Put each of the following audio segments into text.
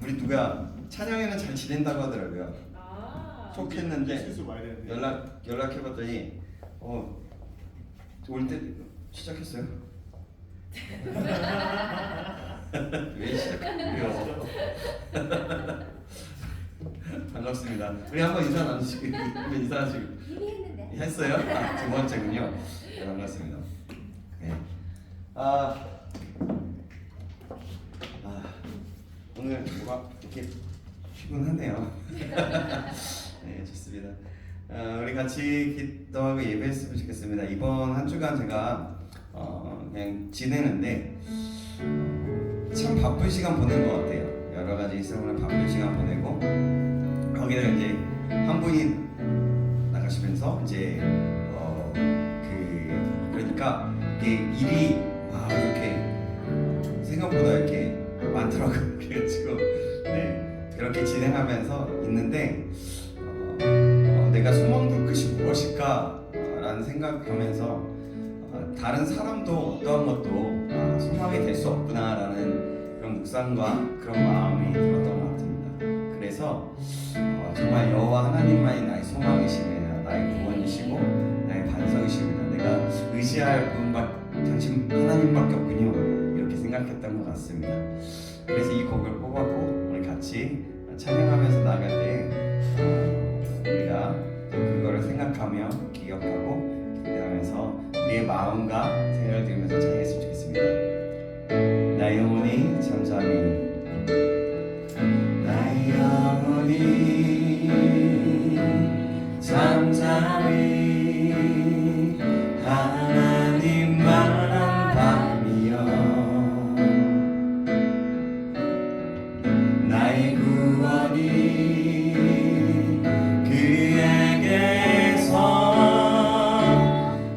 우리 누가 찬영이는 잘 지낸다고 하더라고요. 촉했는데 실수 많이 했네. 연락해봤더니 올 때 시작했어요. 왜 시작해요? 반갑습니다. 우리 한번 인사 나누시고 인사하시고 이미 했는데. 했어요? 두 번째군요. 네, 반갑습니다. 네. 오늘 뭐가 이렇게 피곤하네요. 네, 좋습니다. 우리 같이 기도하고 예배했으면 좋겠습니다. 이번 한 주간 제가 그냥 지내는데 참 바쁜 시간 보낸 것 같아요. 여러 가지 때문에 바쁜 시간 보내고 거기다 이제 한 분이 나가시면서 이제 그러니까 이게 일이 이렇게 생각보다 이렇게 많더라고요. 그래가지고 네, 그렇게 진행하면서 있는데 내가 소망도 끝이 무엇일까라는 생각하면서 다른 사람도 어떠한 것도 소망이 될 수 없구나라는 그런 묵상과 그런 마음이 들었던 것 같습니다. 그래서 정말 여호와 하나님만이 나의 소망이시며 나의 구원이시고 나의 반석이십니다. 내가 의지할 당신 하나님밖에 없군요. 이렇게 생각했던 것 같습니다. 그래서 이 곡을 뽑았고 우리 같이 찬양하면서 나갈 때 우리가 또 그거를 생각하며 기억하고 기대하면서 우리의 마음과 생각을 들으면서 찬양했으면 좋겠습니다. 나의 영혼이 잠잠히 나의 영혼이 잠잠히 하나님만한 밤이여 나의 구원이 그에게서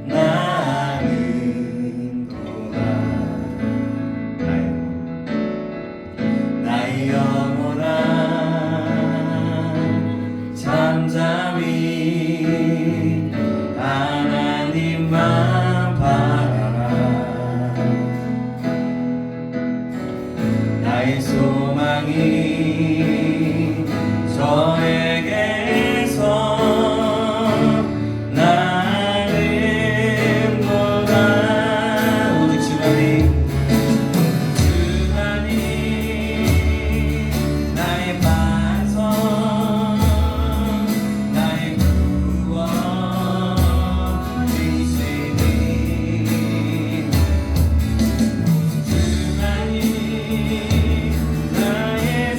나는도다. 나의 영혼아 잠잠히 하나님만 바라라. 나의 소망이 저에게서 나는도다. 오직 주만이 나의 반석 나의 구원이시니 주만이 나의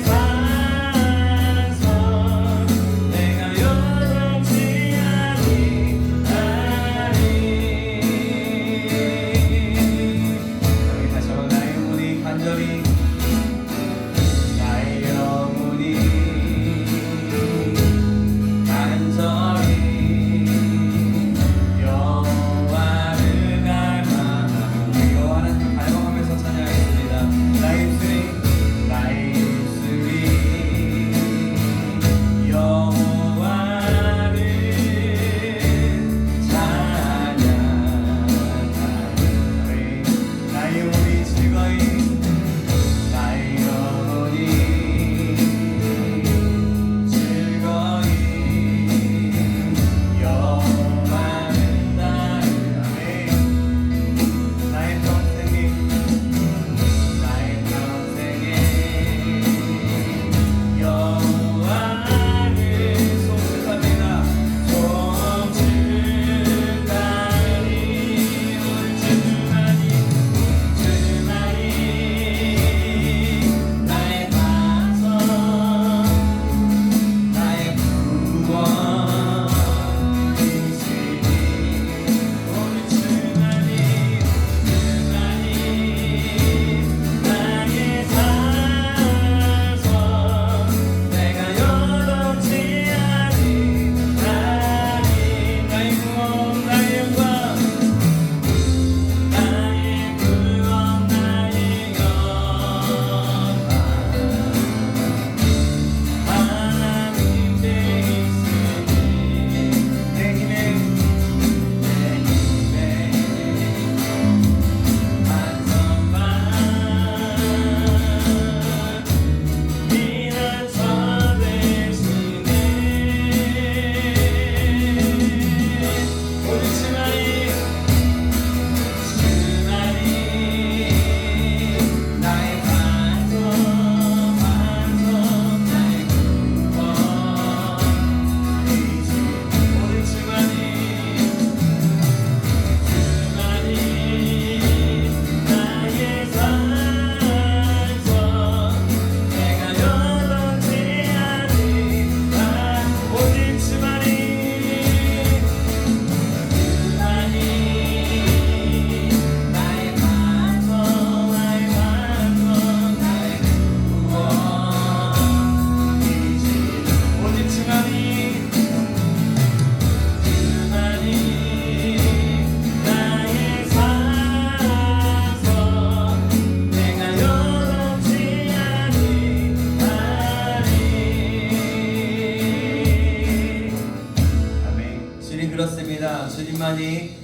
주님만이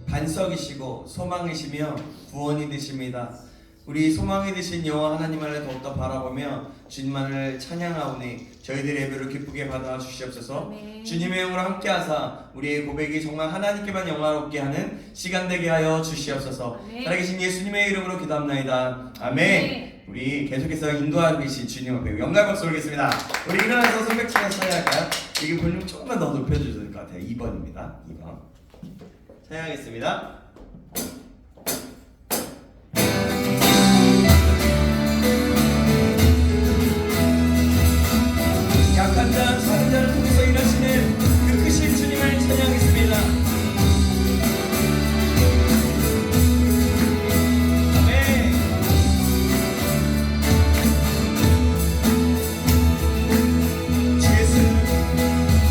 반석이시고 소망이시며 구원이 되십니다. 우리 소망이 되신 여호와 하나님을 더욱더 바라보며 주님만을 찬양하오니 저희들의 예배를 기쁘게 받아 주시옵소서. 아멘. 주님의 영으로 함께하사 우리의 고백이 정말 하나님께만 영화롭게 하는 시간 되게 하여 주시옵소서. 아멘. 살아계신 예수님의 이름으로 기도합나이다. 아멘. 네. 우리 계속해서 인도하고 계신 주님 앞에 영광 박수 올리겠습니다. 우리 일어나서 손뼉치면 찬양할까요? 이게 볼륨 조금만 더 높여주셔야 될 것 같아요. 2번입니다. 2번 찬양하겠습니다. 약한 자, 작은 자를 통해서 일하시는 그 크신 주님을 찬양하겠습니다. 아멘.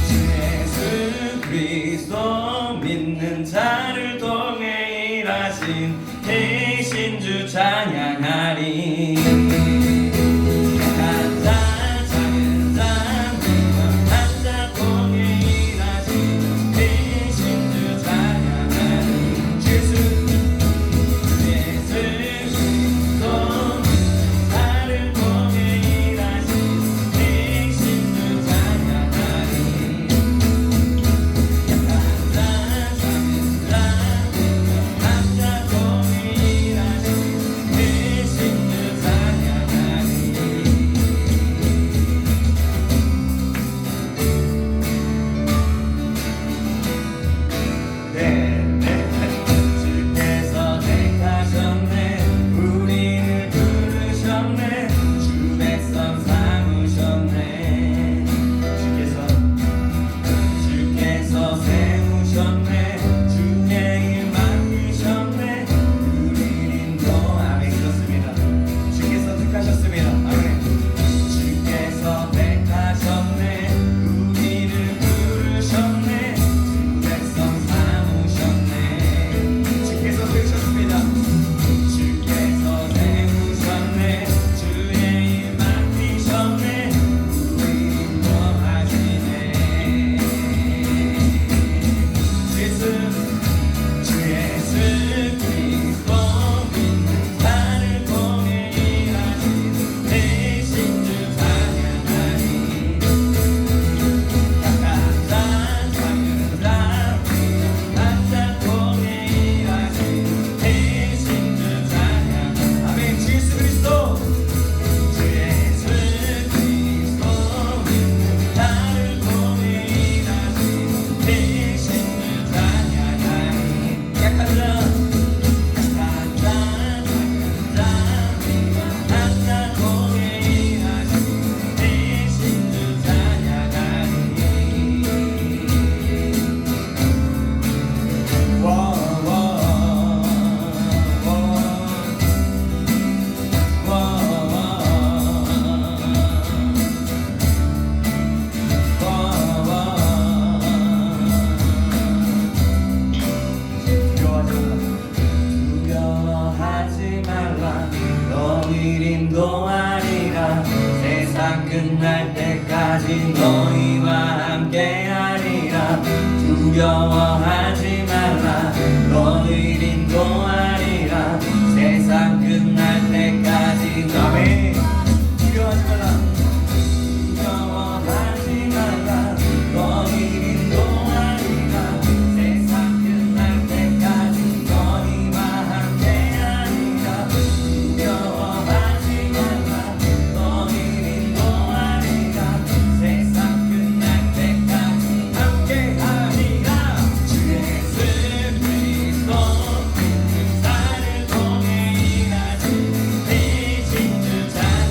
주 예수 그리스도 믿는 자를 통해 일하신 대신 주 찬양하리. 끝날 때까지 너희와 함께하리라. 두려워하지 말라. 너희를 인도하리라. 세상 끝날 때까지 너희 두려워하지 말라. 두려워하지 말라. 너희를 인도하리라. 세상 끝날 때까지 너희와 함께하리라. 두려워하지 말라. 너희를 인도하리라. 세상 끝날 때까지 함께하리라. 주 예수 그리스도 믿는 자를 통해 일하신 대신 주 찬양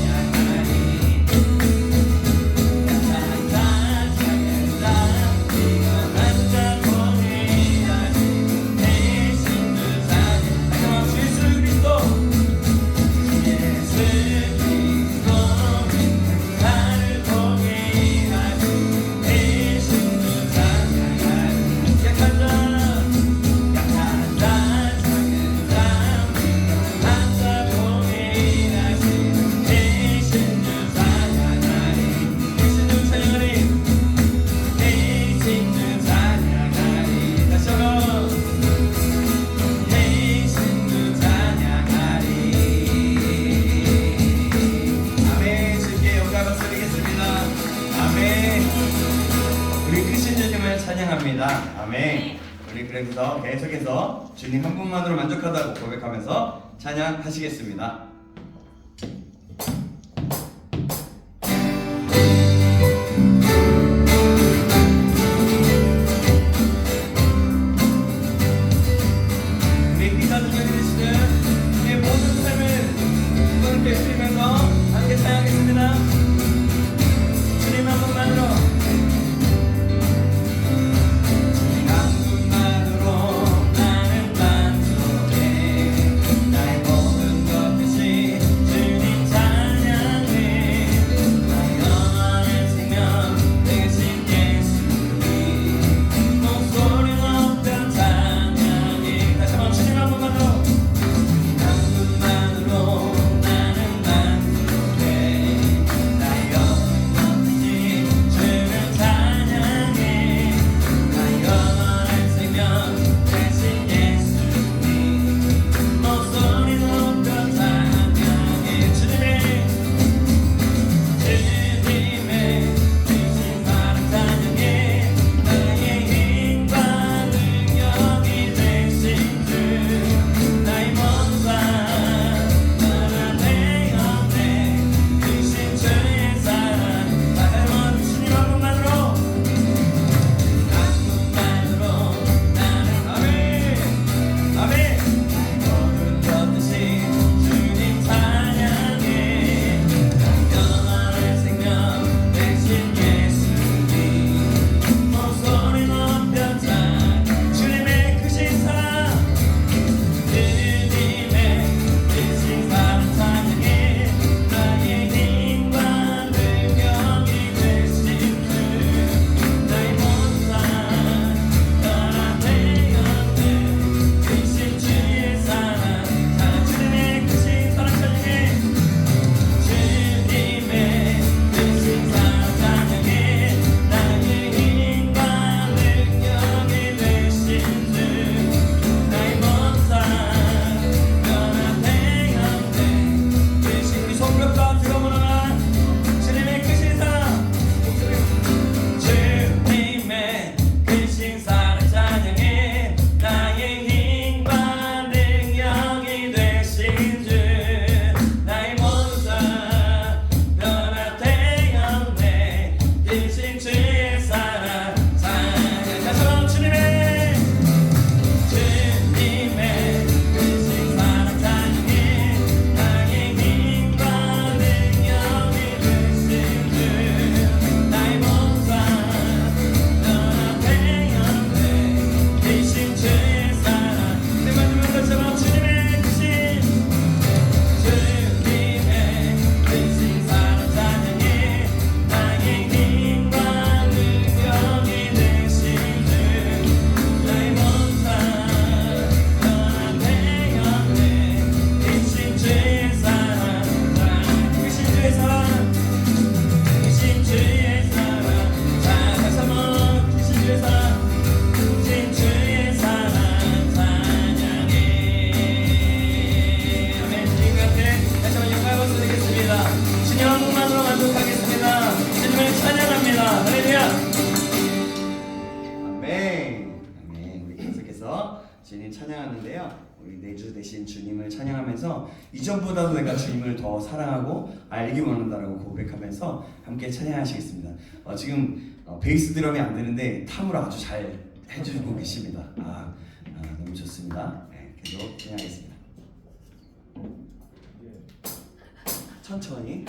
우리 크신 주님을 찬양합니다. 아멘. 우리 그래서 계속해서 주님 한 분만으로 만족하다고 고백하면서 찬양하시겠습니다. 우리 기사 중에 계시는 우리의 모든 삶을 주님께 드리면서 함께 찬양하겠습니다. 주님 한 분만으로 주님 찬양하는데요. 우리 내주 되신 주님을 찬양하면서 이전보다도 내가 주님을 더 사랑하고 알기 원한다라고 고백하면서 함께 찬양하시겠습니다. 지금 베이스 드럼이 안 되는데 탐으로 아주 잘 해주고 계십니다. 너무 좋습니다. 네, 계속 찬양하겠습니다. 천천히.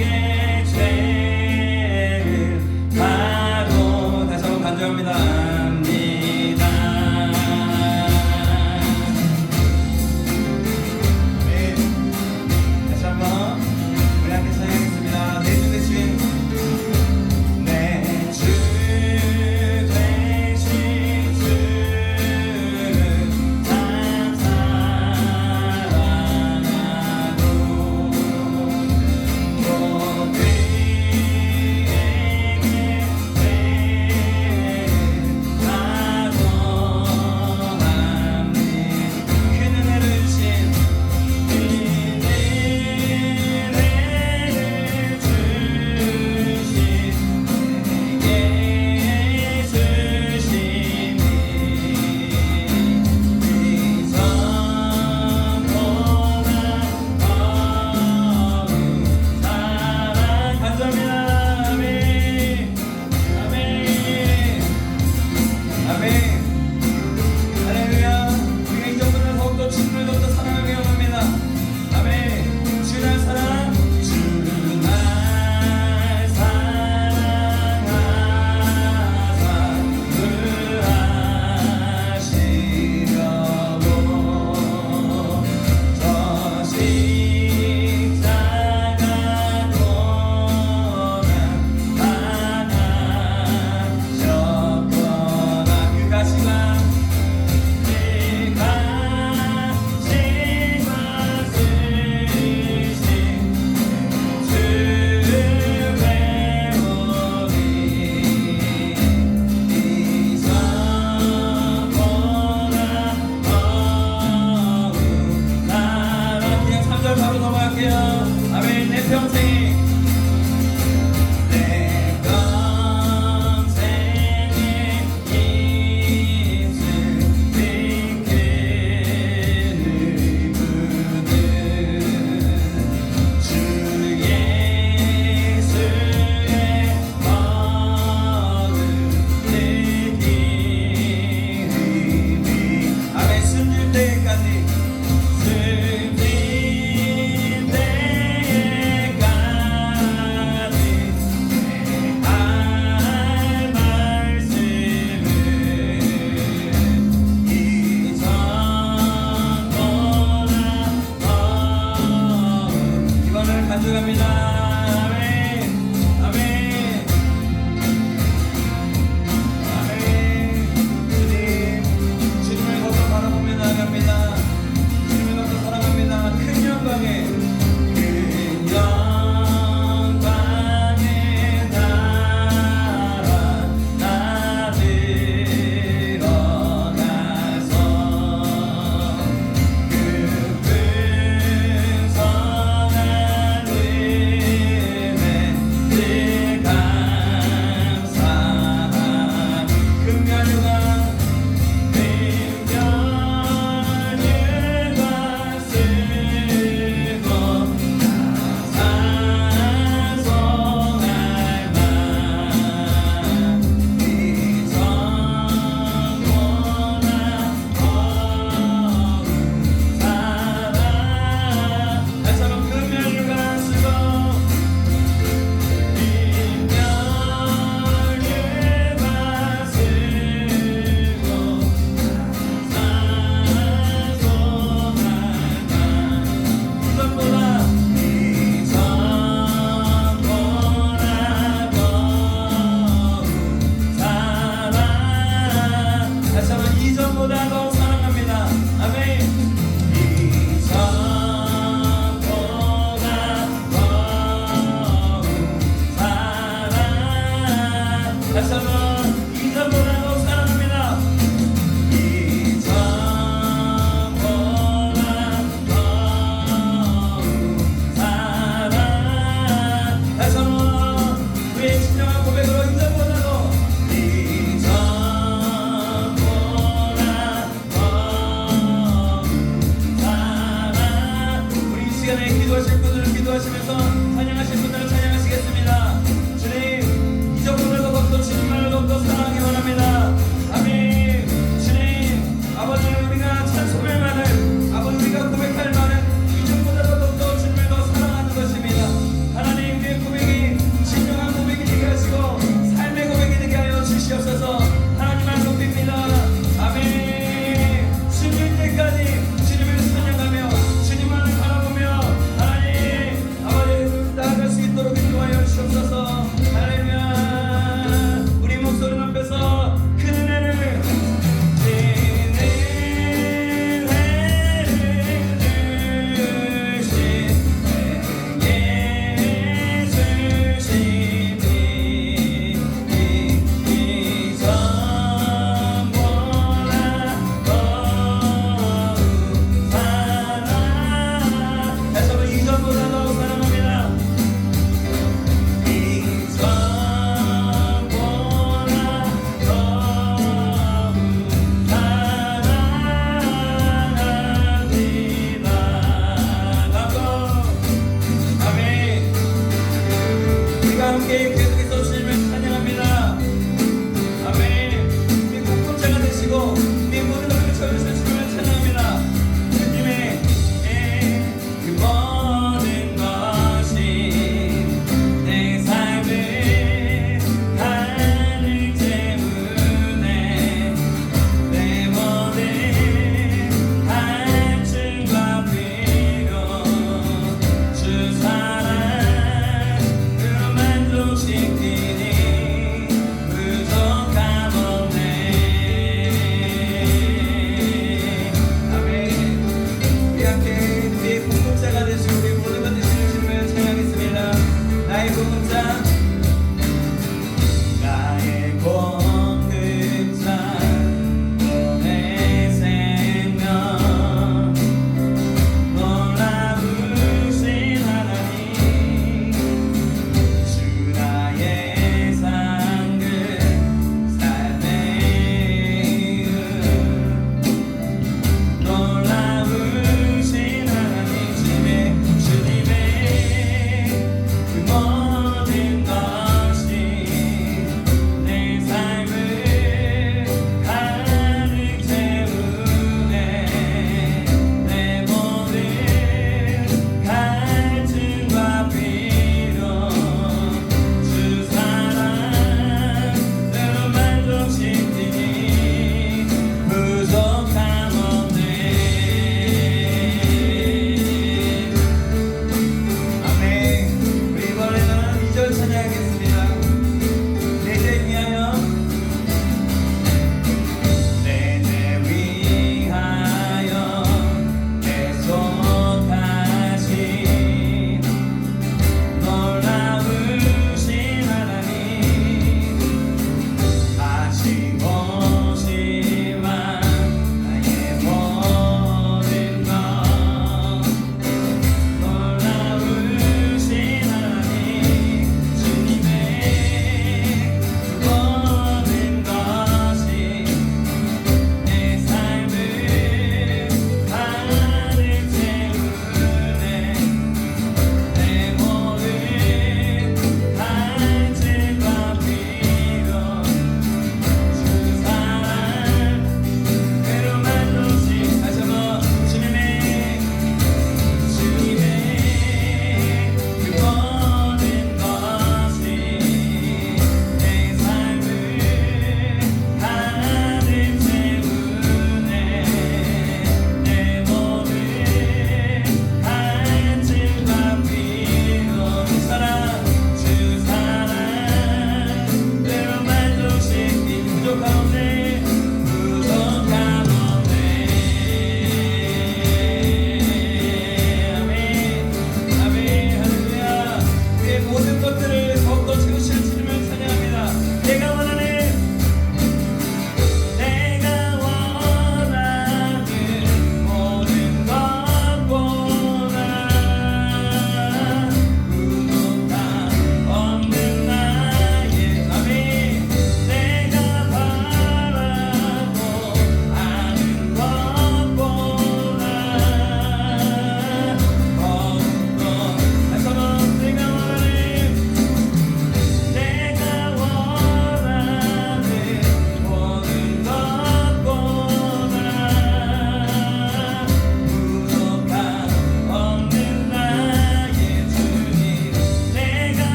again.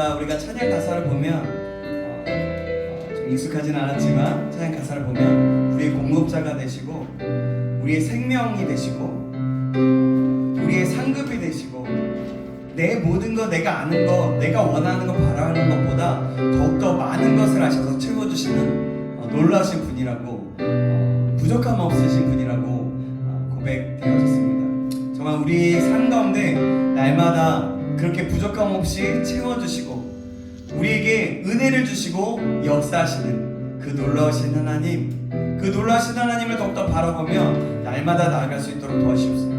있습니다. 우리가 찬양 가사를 보면 좀 익숙하진 않았지만 찬양 가사를 보면 우리의 공급자가 되시고 우리의 생명이 되시고 우리의 상급이 되시고 내 모든 거 내가 아는 거 내가 원하는 거 바라는 것보다 더욱더 많은 것을 하셔서 채워주시는 놀라신 분이라고 부족함 없으신 분이라고 고백되어졌습니다. 정말 우리 삶 가운데 날마다 그렇게 부족함 없이 채워주시고 우리에게 은혜를 주시고 역사하시는 그 놀라우신 하나님, 그 놀라우신 하나님을 더욱더 바라보며 날마다 나아갈 수 있도록 도와주시옵소서.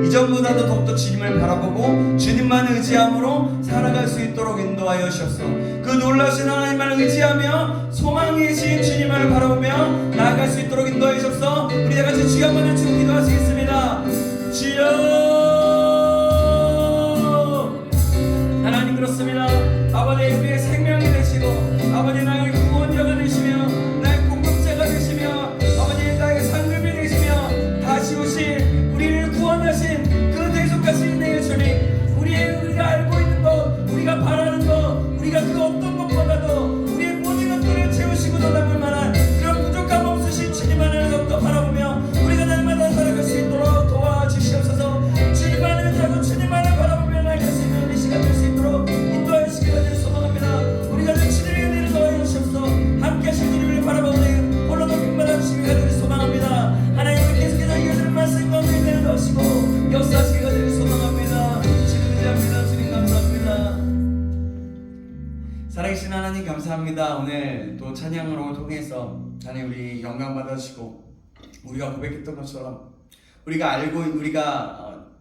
이전보다도 더욱더 주님을 바라보고 주님만 의지함으로 살아갈 수 있도록 인도하여 주시옵소서. 그 놀라우신 하나님만 의지하며 소망이신 주님을 바라보며 나아갈 수 있도록 인도하여 주옵소서. 우리 다 같이 주여 한번 외치고 기도하시겠습니다. 주여 하나님, 그렇습니다. 아버지, 우리의 생명이 되시고 아버지 나의 구원자가 되시며 나의 공급자가 되시며 아버지 나의 상급이 되시며 다시 오실 우리를 구원하신 그 대속하신 내 주님, 우리가 알고 있는 것, 우리가 바라는 것, 우리가 그 어떤 것보다도 우리의 모든 것들을 채우시고 놀라볼 만한 그런 부족함 없으신 주님 하나님을 더욱더 바라보며 우리가 날마다 살아갈 수 있도록 도와주시옵소서. 주님만을 의지하고 주님만을 바라보며 나아갈 수 있는 이 시간 될 수 있도록 인도하여 주시기를 소망합니다. 우리가 늘 주님의 은혜를 더하여 주시옵소서. 함께 하신 주님을 바라보는 홀로도 빈받아 주시기를 소망합니다. 하나님은 계속해서 이어지는 말씀 가운데 은혜를 넣으시고 역사하시기를 소망합니다. 주님 의지합니다. 주님 감사합니다. 살아계신 하나님 감사합니다. 오늘 또 찬양으로 통해서 하나님 우리 영광 받아주시고 우리가 고백했던 것처럼 우리가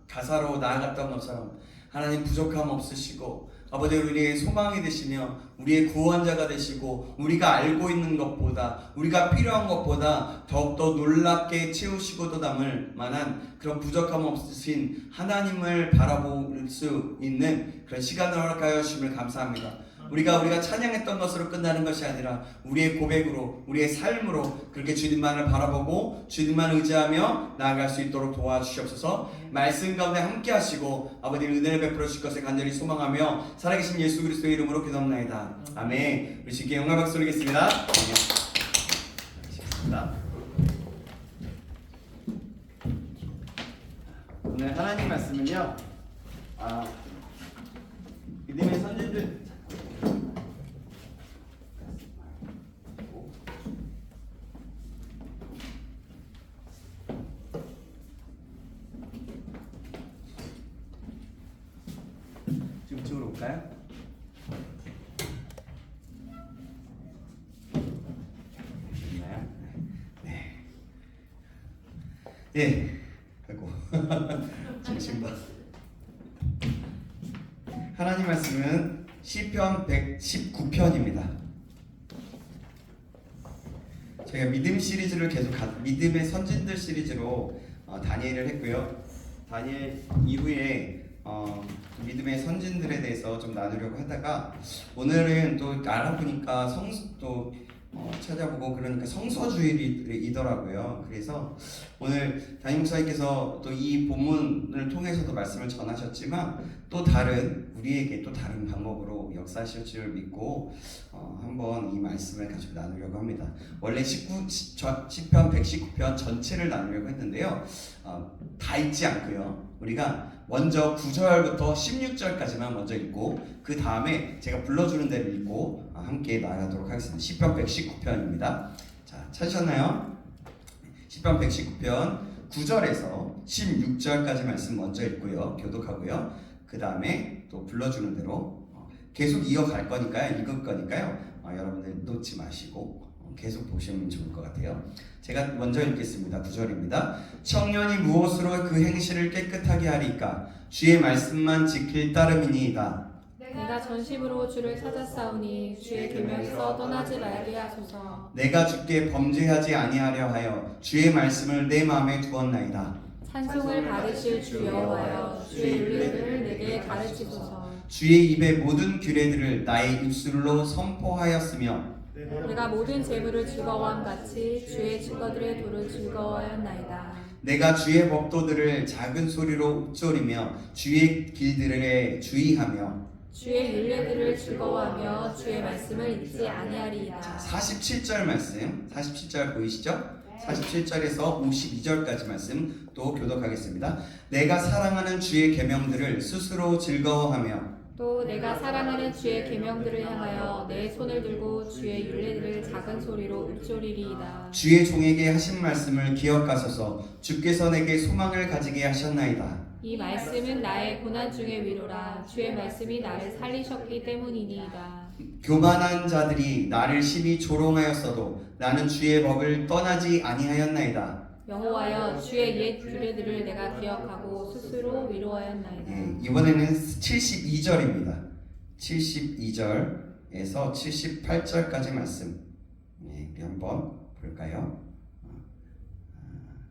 가사로 나아갔던 것처럼 하나님 부족함 없으시고 아버지 우리의 소망이 되시며 우리의 구원자가 되시고 우리가 알고 있는 것보다 우리가 필요한 것보다 더욱더 놀랍게 채우시고도 남을 만한 그런 부족함 없으신 하나님을 바라볼 수 있는 그런 시간을 허락하여 주심을 감사합니다. 우리가 찬양했던 것으로 끝나는 것이 아니라 우리의 고백으로 우리의 삶으로 그렇게 주님만을 바라보고 주님만 의지하며 나아갈 수 있도록 도와주시옵소서. 말씀 가운데 함께 하시고 아버지 은혜를 베풀어 주실 것을 간절히 소망하며 살아계신 예수 그리스도의 이름으로 기도합나이다. 아멘. 우리 주님께 영광 박수 드리겠습니다. 오늘 하나님 말씀은요 믿음의 선진들 이쪽으로 올까요? 됐나요? 네. 예. 아이고. 정신봐. 하나님 말씀은 시편 119편입니다. 저희가 믿음 시리즈를 계속 믿음의 선진들 시리즈로 다니엘을 했고요. 다니엘 이후에 믿음의 선진들에 대해서 좀 나누려고 하다가 오늘은 또 알아보니까 찾아보고 그러니까 성서주일이더라고요. 그래서 오늘 담임 목사님께서 또 이 본문을 통해서도 말씀을 전하셨지만 또 우리에게 또 다른 방법으로 역사하실 줄 믿고 한번 이 말씀을 가지고 나누려고 합니다. 원래 시편 119편 전체를 나누려고 했는데요. 다 읽지 않고요. 우리가 먼저 9절부터 16절까지만 먼저 읽고 그 다음에 제가 불러주는 대로 읽고 함께 나가도록 하겠습니다. 시편 119편입니다. 자, 찾으셨나요? 시편 119편 9절에서 16절까지 말씀 먼저 읽고요. 교독하고요. 그 다음에 또 불러주는 대로 계속 이어갈 거니까요. 읽을 거니까요. 여러분들 놓지 마시고 계속 보시면 좋을 것 같아요. 제가 먼저 읽겠습니다. 9절입니다. 청년이 무엇으로 그 행실을 깨끗하게 하리까? 주의 말씀만 지킬 따름이니이다. 내가 전심으로 주를 찾았사오니 주의 계명에서 떠나지 말게 하소서. 내가 주께 범죄하지 아니하려 하여 주의 말씀을 내 마음에 두었나이다. 찬송을 받으실 주 여호와여, 주의 윤례들을 내게 가르치소서. 주의 입의 모든 규례들을 나의 입술로 선포하였으며 내가 모든 재물을 즐거워함 같이 주의 증거들의 도를 즐거워하였나이다. 내가 주의 법도들을 작은 소리로 읊조리며 주의 길들에 주의하며 주의 율례들을 즐거워하며 주의 말씀을 잊지 자, 아니하리이다. 47절 말씀, 47절 보이시죠? 47절에서 52절까지 말씀 또 교독하겠습니다. 내가 사랑하는 주의 계명들을 스스로 즐거워하며 또 내가 사랑하는 주의 계명들을 향하여 내 손을 들고 주의 율례들을 작은 소리로 읊조리리이다. 주의 종에게 하신 말씀을 기억하소서. 주께서 내게 소망을 가지게 하셨나이다. 이 말씀은 나의 고난 중의 위로라. 주의 말씀이 나를 살리셨기 때문이니이다. 교만한 자들이 나를 심히 조롱하였어도 나는 주의 법을 떠나지 아니하였나이다. 여호와여, 주의 옛 율례들을 내가 기억하고 스스로 위로하였나이다. 이번에는 72절입니다. 72절에서 78절까지 말씀. 우리 한번 볼까요?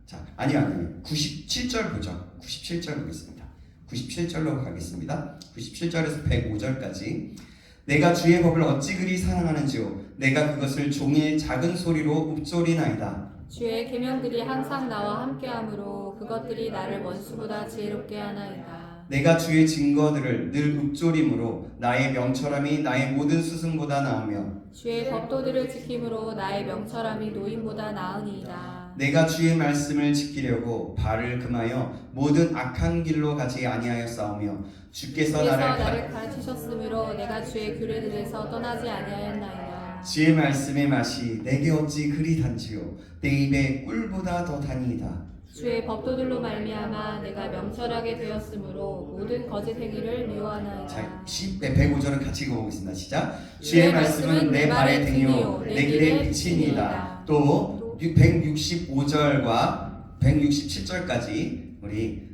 자, 아니요. 97절 보죠. 97절 보겠습니다. 97절로 가겠습니다. 97절에서 105절까지. 내가 주의 법을 어찌 그리 사랑하는지요. 내가 그것을 종일 작은 소리로 읊조리나이다. 주의 계명들이 항상 나와 함께하므로 그것들이 나를 원수보다 지혜롭게 하나이다. 내가 주의 증거들을 늘 읊조림으로 나의 명철함이 나의 모든 스승보다 나으며 주의 법도들을 지킴으로 나의 명철함이 노인보다 나으니이다. 내가 주의 말씀을 지키려고 발을 금하여 모든 악한 길로 가지 아니하였사오며 주께서 나를 가르치셨으므로 내가 주의 규례들에서 떠나지 아니하였나이다. 주의 말씀의 맛이 내게 어찌 그리 단지요 내 입에 꿀보다 더 다니이다. 주의 법도들로 말미암아 내가 명철하게 되었으므로 모든 거짓 행위를 미워하나이다. 자, 105절은 같이 읽어보겠습니다. 시작. 주의 말씀은 내 발의 등이요 내 길의 빛이니이다. 또 165절과 167절까지 우리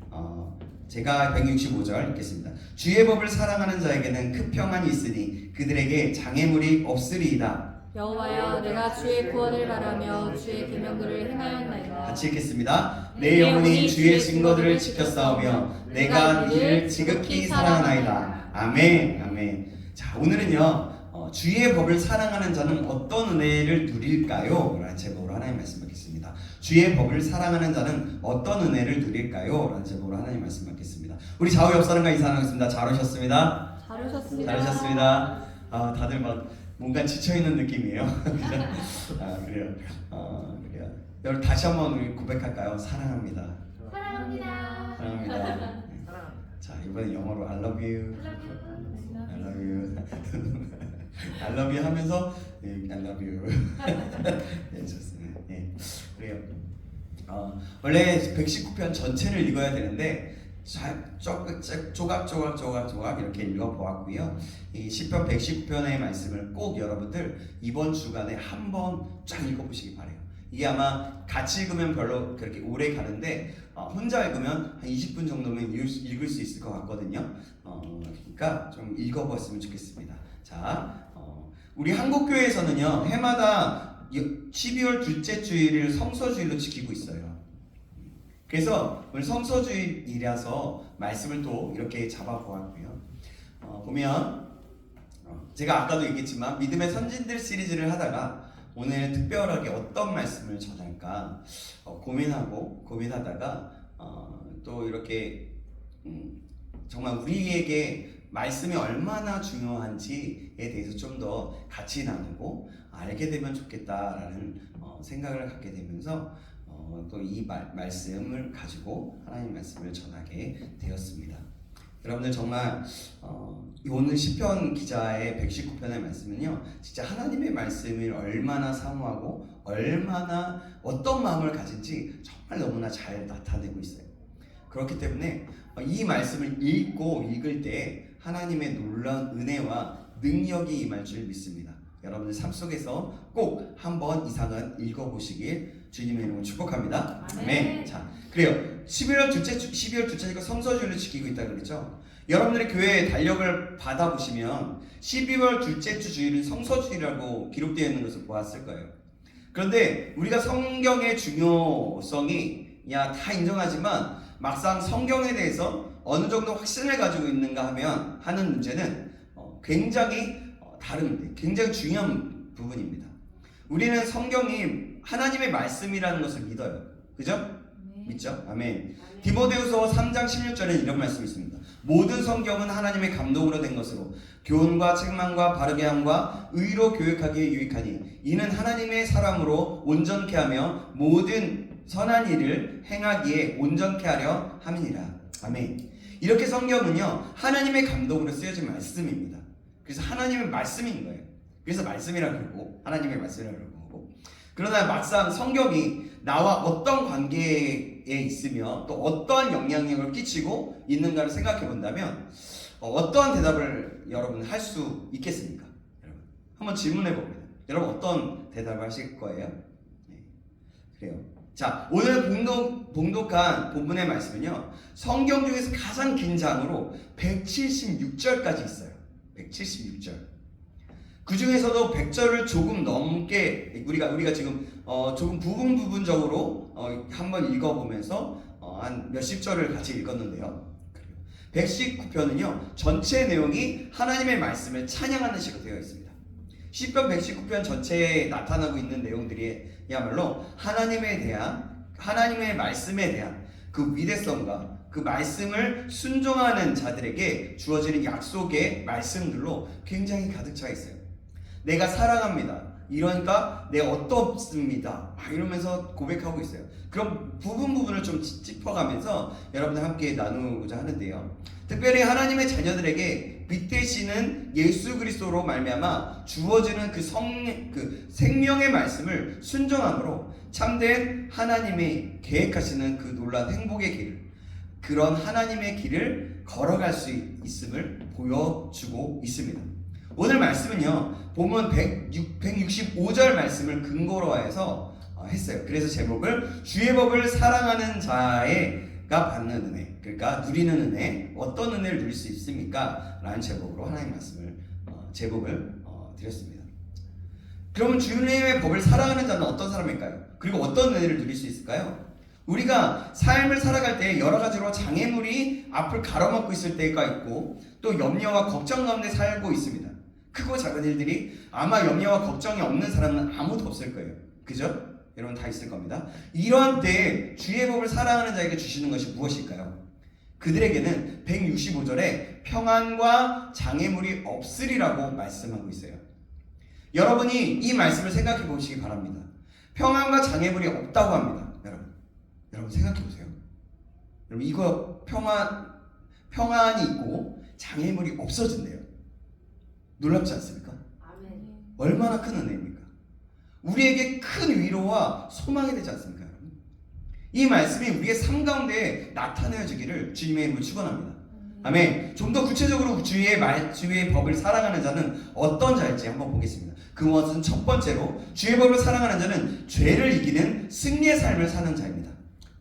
제가 165절 읽겠습니다. 주의 법을 사랑하는 자에게는 큰 평안이 있으니 그들에게 장애물이 없으리이다. 여호와여, 내가 주의 구원을 바라며 주의 계명들을 행하였나이다. 같이 읽겠습니다. 내 영혼이 주의 증거들을 지켰사오며 내가 이를 지극히 사랑하나이다. 아멘. 아멘. 자, 오늘은요 주의 법을 사랑하는 자는 어떤 은혜를 누릴까요? 라는 제목으로 하나님 말씀 받겠습니다. 주의 법을 사랑하는 자는 어떤 은혜를 누릴까요? 라는 제목으로 하나님 말씀 받겠습니다. 우리 좌우 옆 사람과 인사하겠습니다. 잘 오셨습니다. 잘 오셨습니다. 잘 오셨습니다. 다들 막 뭔가 지쳐있는 느낌이에요. 그래요. 그래요. 여러분 다시 한번 우리 고백할까요? 사랑합니다. 사랑합니다. 사랑합니다. 자, 이번에 영어로 I love you. I love you. I love you 하면서 I love you. 네, 좋습니다. 네, 그래요. 원래 119편 전체를 읽어야 되는데 조각 이렇게 읽어보았고요. 이 시편 119편의 말씀을 꼭 여러분들 이번 주간에 한번 쫙 읽어보시기 바래요. 이게 아마 같이 읽으면 별로 그렇게 오래 가는데 혼자 읽으면 한 20분 정도면 읽을 수 있을 것 같거든요. 그러니까 좀 읽어보았으면 좋겠습니다. 자, 우리 한국교회에서는요 해마다 12월 둘째 주일을 성서주일로 지키고 있어요. 그래서 오늘 성서주일이라서 말씀을 또 이렇게 잡아보았고요. 보면 제가 아까도 얘기했지만 믿음의 선진들 시리즈를 하다가 오늘 특별하게 어떤 말씀을 전할까 고민하다가 또 이렇게 정말 우리에게 말씀이 얼마나 중요한지에 대해서 좀 더 같이 나누고 알게 되면 좋겠다라는 생각을 갖게 되면서 또 이 말씀을 가지고 하나님 말씀을 전하게 되었습니다. 여러분들 정말 오늘 시편 기자의 119편의 말씀은요 진짜 하나님의 말씀을 얼마나 사모하고 얼마나 어떤 마음을 가진지 정말 너무나 잘 나타내고 있어요. 그렇기 때문에 이 말씀을 읽을 때 하나님의 놀라운 은혜와 능력이 임할 줄 믿습니다. 여러분들 삶 속에서 꼭 한 번 이상은 읽어보시길 주님의 이름으로 축복합니다. 아멘. 자, 그래요. 12월 둘째 주가 성서주일을 지키고 있다고 그랬죠. 여러분들이 교회에 달력을 받아보시면 12월 둘째 주 주일은 성서주일이라고 기록되어 있는 것을 보았을 거예요. 그런데 우리가 성경의 중요성이 다 인정하지만 막상 성경에 대해서 어느 정도 확신을 가지고 있는가 하는 문제는 굉장히 다릅니다. 굉장히 중요한 부분입니다. 우리는 성경이 하나님의 말씀이라는 것을 믿어요. 그죠? 믿죠? 아멘. 디모데후서 3장 16절에 이런 말씀이 있습니다. 모든 성경은 하나님의 감동으로 된 것으로 교훈과 책망과 바르게 함과 의로 교육하기에 유익하니 이는 하나님의 사람으로 온전케 하며 모든 선한 일을 행하기에 온전케 하려 함이니라. 아멘. 이렇게 성경은요 하나님의 감동으로 쓰여진 말씀입니다. 그래서 하나님의 말씀인 거예요. 그래서 말씀이라고 그러고 하나님의 말씀이라고 그러고, 그러나 막상 성경이 나와 어떤 관계에 있으며 또 어떠한 영향력을 끼치고 있는가를 생각해 본다면 어떠한 대답을 여러분 할 수 있겠습니까? 여러분 한번 질문해 봅니다. 여러분 어떤 대답을 하실 거예요? 네. 그래요. 자, 오늘 봉독한 본문의 말씀은요 성경 중에서 가장 긴 장으로 176절까지 있어요. 176절. 그 중에서도 100절을 조금 넘게 우리가 지금 조금 부분적으로 한번 읽어보면서 한 몇십 절을 같이 읽었는데요. 119편은요 전체 내용이 하나님의 말씀을 찬양하는 식으로 되어 있습니다. 시편 119편 전체에 나타나고 있는 내용들이야말로 하나님의 말씀에 대한 그 위대성과 그 말씀을 순종하는 자들에게 주어지는 약속의 말씀들로 굉장히 가득 차 있어요. 내가 사랑합니다. 이러니까 내 어떻습니다. 이러면서 고백하고 있어요. 그럼 부분을 좀 짚어가면서 여러분들 함께 나누고자 하는데요. 특별히 하나님의 자녀들에게 빛되시는 예수 그리스도로 말미암아 주어지는 그 생명의 말씀을 순종함으로 참된 하나님이 계획하시는 그 놀라운 행복의 길을, 그런 하나님의 길을 걸어갈 수 있음을 보여주고 있습니다. 오늘 말씀은요 본문 165절 말씀을 근거로 해서 했어요. 그래서 제목을 주의 법을 사랑하는 자가 받는 은혜, 그러니까 누리는 은혜, 어떤 은혜를 누릴 수 있습니까? 라는 제목으로 하나님 말씀을 제목을 드렸습니다. 그러면 주님의 법을 사랑하는 자는 어떤 사람일까요? 그리고 어떤 은혜를 누릴 수 있을까요? 우리가 삶을 살아갈 때 여러 가지로 장애물이 앞을 가로막고 있을 때가 있고 또 염려와 걱정 가운데 살고 있습니다. 크고 작은 일들이 아마 염려와 걱정이 없는 사람은 아무도 없을 거예요. 그죠? 여러분 다 있을 겁니다. 이러한 때에 주의 법을 사랑하는 자에게 주시는 것이 무엇일까요? 그들에게는 165절에 평안과 장애물이 없으리라고 말씀하고 있어요. 여러분이 이 말씀을 생각해 보시기 바랍니다. 평안과 장애물이 없다고 합니다. 여러분 생각해 보세요. 여러분 이거 평안이 있고 장애물이 없어진대요. 놀랍지 않습니까? 아멘. 얼마나 큰 은혜입니까? 우리에게 큰 위로와 소망이 되지 않습니까? 이 말씀이 우리의 삶 가운데 나타내어지기를 주님의 이름으로 축원합니다. 아멘. 좀 더 구체적으로 주의 법을 사랑하는 자는 어떤 자일지 한번 보겠습니다. 그것은 첫 번째로 주의 법을 사랑하는 자는 죄를 이기는 승리의 삶을 사는 자입니다.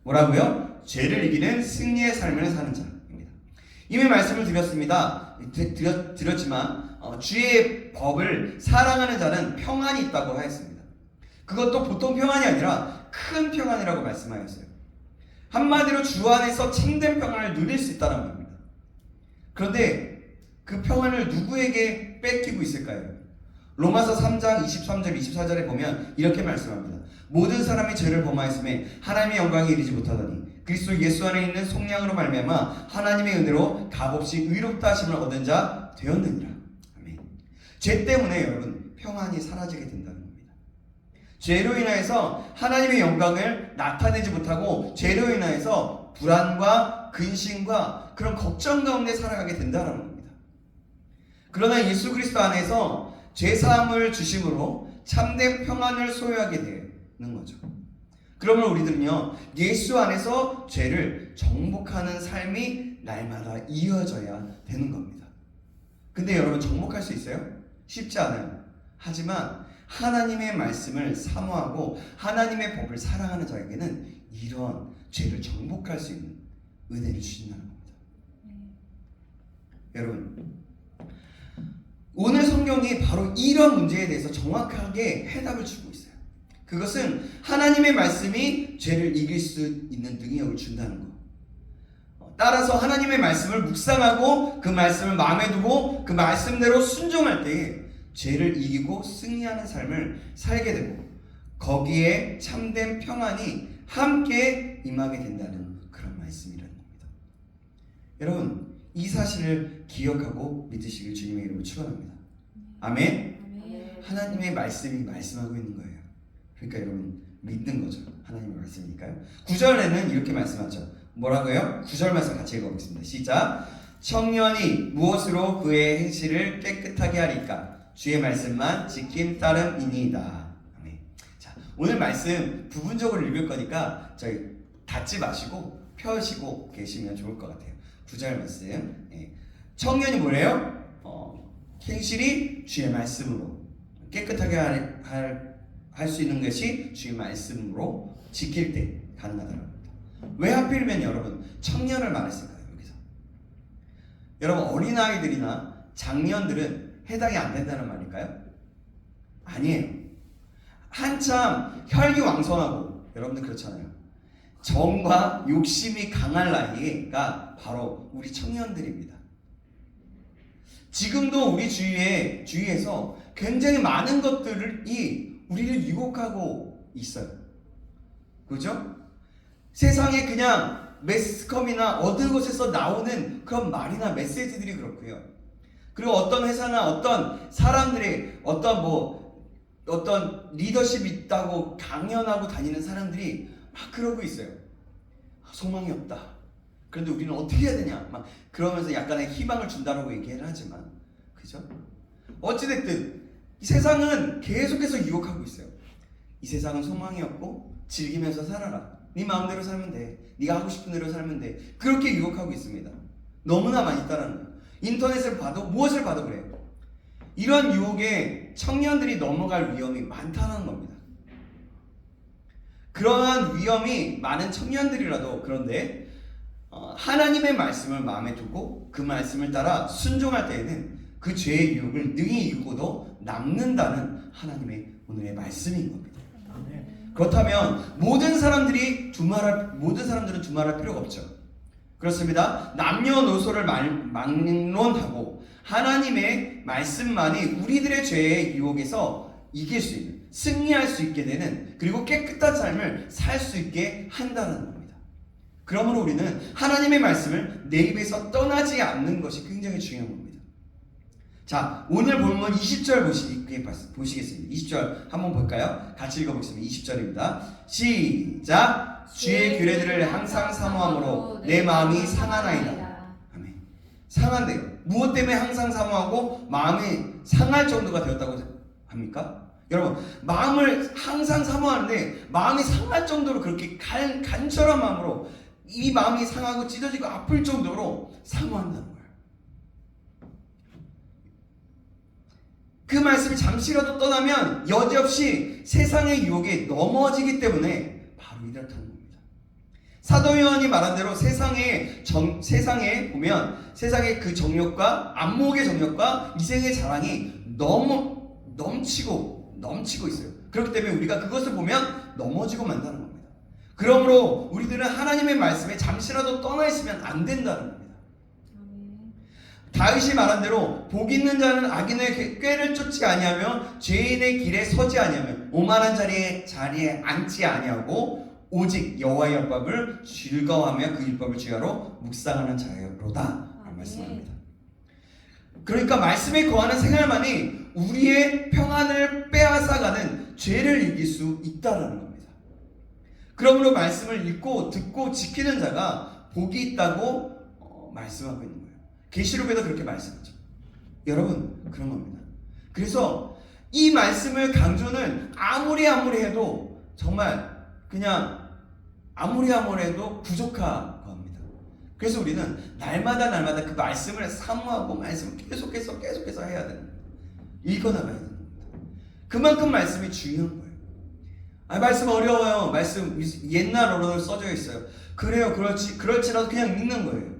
뭐라고요? 죄를 이기는 승리의 삶을 사는 자입니다. 이미 말씀을 드렸지만 주의 법을 사랑하는 자는 평안이 있다고 하였습니다. 그것도 보통 평안이 아니라 큰 평안이라고 말씀하였어요. 한마디로 주 안에서 참된 평안을 누릴 수 있다는 겁니다. 그런데 그 평안을 누구에게 뺏기고 있을까요? 로마서 3장 23절 24절에 보면 이렇게 말씀합니다. 모든 사람이 죄를 범하였음에 하나님의 영광에 이르지 못하더니 그리스도 예수 안에 있는 속량으로 말미암아 하나님의 은혜로 값없이 의롭다 하심을 얻은 자 되었느니라. 아멘. 죄 때문에 여러분 평안이 사라지게 된다는 겁니다. 죄로 인하여서 하나님의 영광을 나타내지 못하고 죄로 인하여서 불안과 근심과 그런 걱정 가운데 살아가게 된다는 겁니다. 그러나 예수 그리스도 안에서 죄사함을 주심으로 참된 평안을 소유하게 되는 거죠. 그러면 우리들은요 예수 안에서 죄를 정복하는 삶이 날마다 이어져야 되는 겁니다. 근데 여러분 정복할 수 있어요? 쉽지 않아요. 하지만 하나님의 말씀을 사모하고 하나님의 법을 사랑하는 자에게는 이런 죄를 정복할 수 있는 은혜를 주신다는 겁니다. 여러분 오늘 성경이 바로 이런 문제에 대해서 정확하게 해답을 주고 있어요. 그것은 하나님의 말씀이 죄를 이길 수 있는 능력을 준다는 것. 따라서 하나님의 말씀을 묵상하고 그 말씀을 마음에 두고 그 말씀대로 순종할 때에 죄를 이기고 승리하는 삶을 살게 되고 거기에 참된 평안이 함께 임하게 된다는 그런 말씀이라는 겁니다. 여러분 이 사실을 기억하고 믿으시길 주님의 이름으로 축원합니다. 아멘. 아멘. 하나님의 말씀이 말씀하고 있는 거예요. 그러니까 여러분 믿는 거죠. 하나님의 말씀이니까요. 9절에는 이렇게 말씀하죠. 뭐라고요? 9절 말씀 같이 읽어보겠습니다. 시작. 청년이 무엇으로 그의 행실을 깨끗하게 하리까? 주의 말씀만 지킴 따름이니이다. 아멘. 자, 오늘 말씀 부분적으로 읽을 거니까 저희 닫지 마시고 펴시고 계시면 좋을 것 같아요. 9절 말씀. 예. 청년이 뭐래요? 행실이 주의 말씀으로 깨끗하게 할 수 있는 것이 주의 말씀으로 지킬 때 가능하다는 겁니다. 왜 하필이면 여러분 청년을 말했을까요? 여기서 여러분 어린아이들이나 장년들은 해당이 안 된다는 말일까요? 아니에요. 한참 혈기왕성하고 여러분들 그렇잖아요. 정과 욕심이 강할 나이가 바로 우리 청년들입니다. 지금도 우리 주위에서 굉장히 많은 것들이 우리를 유혹하고 있어요. 그죠? 세상에 그냥 매스컴이나 어느 곳에서 나오는 그런 말이나 메시지들이 그렇고요. 그리고 어떤 회사나 어떤 사람들의 어떤 리더십이 있다고 강연하고 다니는 사람들이 막 그러고 있어요. 소망이 없다. 그런데 우리는 어떻게 해야 되냐? 막 그러면서 약간의 희망을 준다라고 얘기를 하지만, 그죠? 어찌됐든 이 세상은 계속해서 유혹하고 있어요. 이 세상은 소망이 없고 즐기면서 살아라. 네 마음대로 살면 돼. 네가 하고 싶은 대로 살면 돼. 그렇게 유혹하고 있습니다. 너무나 많이 있다라는 거예요. 인터넷을 봐도 무엇을 봐도 그래요. 이런 유혹에 청년들이 넘어갈 위험이 많다는 겁니다. 그러한 위험이 많은 청년들이라도 그런데 하나님의 말씀을 마음에 두고 그 말씀을 따라 순종할 때에는 그 죄의 유혹을 능히 이기고도 남는다는 하나님의 오늘의 말씀인 겁니다. 그렇다면 모든 사람들은 두말할 필요가 없죠. 그렇습니다. 남녀노소를 막론하고 하나님의 말씀만이 우리들의 죄의 유혹에서 이길 수 있는, 승리할 수 있게 되는, 그리고 깨끗한 삶을 살 수 있게 한다는 겁니다. 그러므로 우리는 하나님의 말씀을 내 입에서 떠나지 않는 것이 굉장히 중요한 겁니다. 자, 오늘 본문 20절 보시겠습니다. 20절 한번 볼까요? 같이 읽어보겠습니다. 20절입니다. 시작! 주의 규례들을 항상 사모함으로 내 마음이 상하나이다. 아멘. 상한대요. 무엇 때문에 항상 사모하고 마음이 상할 정도가 되었다고 합니까? 여러분, 마음을 항상 사모하는데 마음이 상할 정도로 그렇게 간절한 마음으로 이 마음이 상하고 찢어지고 아플 정도로 사모한다는 거예요. 그 말씀이 잠시라도 떠나면 여지없이 세상의 유혹에 넘어지기 때문에 바로 이렇다는 겁니다. 사도 요한이 말한 대로 세상에 보면 세상의 그 정욕과 안목의 정욕과 이생의 자랑이 너무 넘치고 있어요. 그렇기 때문에 우리가 그것을 보면 넘어지고 만다는 겁니다. 그러므로 우리들은 하나님의 말씀에 잠시라도 떠나 있으면 안 된다는 겁니다. 다윗이 말한 대로 복 있는 자는 악인의 꾀를 쫓지 아니하며 죄인의 길에 서지 아니하며 오만한 자리에 앉지 아니하고 오직 여호와의 율법을 즐거워하며 그 율법을 주야로 묵상하는 자로다 말씀합니다. 그러니까 말씀에 거하는 생활만이 우리의 평안을 빼앗아가는 죄를 이길 수 있다라는 겁니다. 그러므로 말씀을 읽고 듣고 지키는 자가 복이 있다고 말씀하고 있는 거예요. 계시록에도 그렇게 말씀하죠. 여러분, 그런 겁니다. 그래서 이 말씀을 강조는 아무리 해도 정말 그냥 아무리 해도 부족하고 합니다. 그래서 우리는 날마다 그 말씀을 사모하고 말씀을 계속해서 해야 되는 거예요. 읽어나가야 되는 겁니다. 그만큼 말씀이 중요한 거예요. 말씀 어려워요. 말씀 옛날 어른으로 써져 있어요. 그래요. 그럴지라도 그냥 읽는 거예요.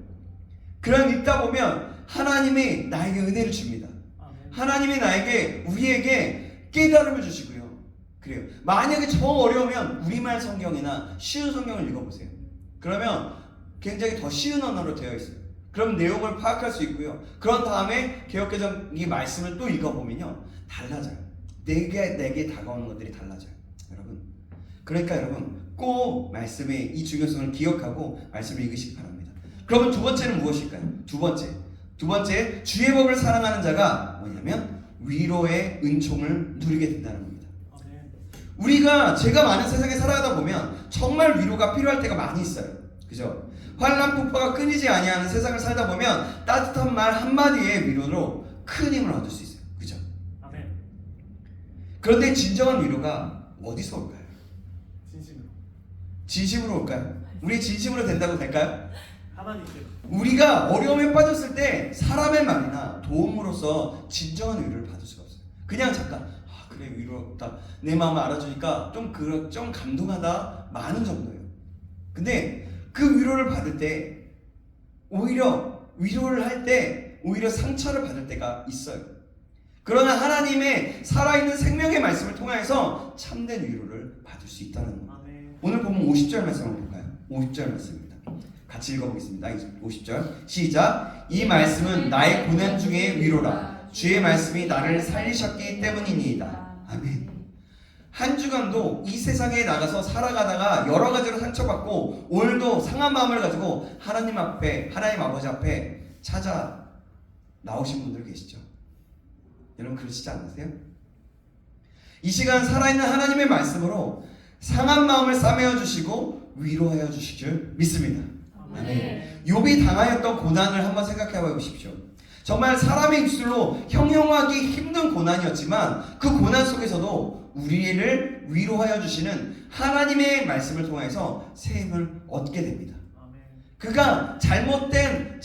그냥 읽다 보면 하나님이 나에게 은혜를 줍니다. 하나님이 우리에게 깨달음을 주시고요. 그래요. 만약에 정 어려우면 우리말 성경이나 쉬운 성경을 읽어보세요. 그러면 굉장히 더 쉬운 언어로 되어 있어요. 그럼 내용을 파악할 수 있고요. 그런 다음에 개역개정이 말씀을 또 읽어보면요, 달라져요. 내게 다가오는 것들이 달라져요. 그러니까 여러분 꼭 말씀의 이 중요성을 기억하고 말씀을 읽으시기 바랍니다. 그러면 두 번째는 무엇일까요? 두 번째 주의 법을 사랑하는 자가 뭐냐면 위로의 은총을 누리게 된다는 겁니다. 제가 많은 세상에 살아가다 보면 정말 위로가 필요할 때가 많이 있어요. 그죠? 환난 폭파가 끊이지 아니하는 세상을 살다 보면 따뜻한 말 한마디의 위로로 큰 힘을 얻을 수 있어요. 그죠? 그런데 진정한 위로가 어디서 올까요? 진심으로 올까요? 우리 진심으로 된다고 될까요? 우리가 어려움에 빠졌을 때 사람의 말이나 도움으로써 진정한 위로를 받을 수가 없어요. 그냥 잠깐 그래 위로다 내 마음을 알아주니까 좀 감동하다 많은 정도예요. 근데 그 위로를 받을 때 오히려 위로를 할 때 오히려 상처를 받을 때가 있어요. 그러나 하나님의 살아있는 생명의 말씀을 통해서 참된 위로를 받을 수 있다는 겁니다. 오늘 보면 50절 말씀을 볼까요? 50절 말씀입니다. 같이 읽어보겠습니다. 50절 시작. 이 말씀은 나의 고난 중의 위로라. 주의 말씀이 나를 살리셨기 때문이니이다. 아멘. 한 주간도 이 세상에 나가서 살아가다가 여러 가지로 상처받고 오늘도 상한 마음을 가지고 하나님 아버지 앞에 찾아 나오신 분들 계시죠? 여러분 그러시지 않으세요? 이 시간 살아있는 하나님의 말씀으로 상한 마음을 싸매어 주시고 위로하여 주실 줄 믿습니다. 아멘. 욥이 당하였던 고난을 한번 생각해 보십시오. 정말 사람의 입술로 형용하기 힘든 고난이었지만 그 고난 속에서도 우리를 위로하여 주시는 하나님의 말씀을 통해서 새 힘을 얻게 됩니다. 그가 잘못된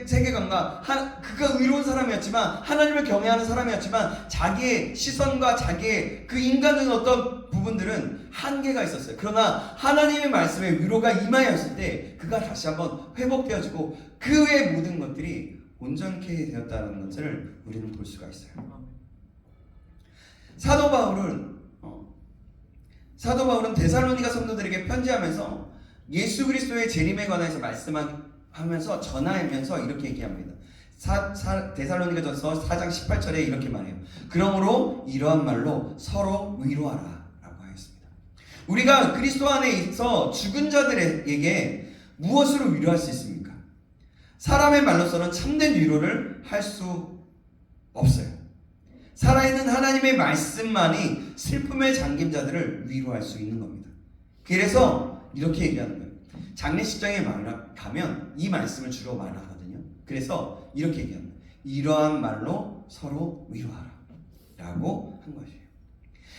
세계관과 그가 의로운 사람이었지만 하나님을 경외하는 사람이었지만 자기의 시선과 자기의 그 인간적인 어떤 부분들은 한계가 있었어요. 그러나 하나님의 말씀에 위로가 임하였을 때 그가 다시 한번 회복되어지고 그 외의 모든 것들이 온전케 되었다는 것을 우리는 볼 수가 있어요. 사도 바울은 데살로니가 성도들에게 편지하면서 예수 그리스도의 재림에 관해서 말씀하면서 전하면서 이렇게 얘기합니다. 데살로니가전서 4장 18절에 이렇게 말해요. 그러므로 이러한 말로 서로 위로하라 라고 하였습니다. 우리가 그리스도 안에 있어 죽은 자들에게 무엇으로 위로할 수 있습니까? 사람의 말로서는 참된 위로를 할 수 없어요. 살아있는 하나님의 말씀만이 슬픔에 잠긴 자들을 위로할 수 있는 겁니다. 그래서 이렇게 얘기하는 거예요. 장례식장에 가면 이 말씀을 주로 말하거든요. 그래서 이렇게 얘기합니다. 이러한 말로 서로 위로하라 라고 한 것이에요.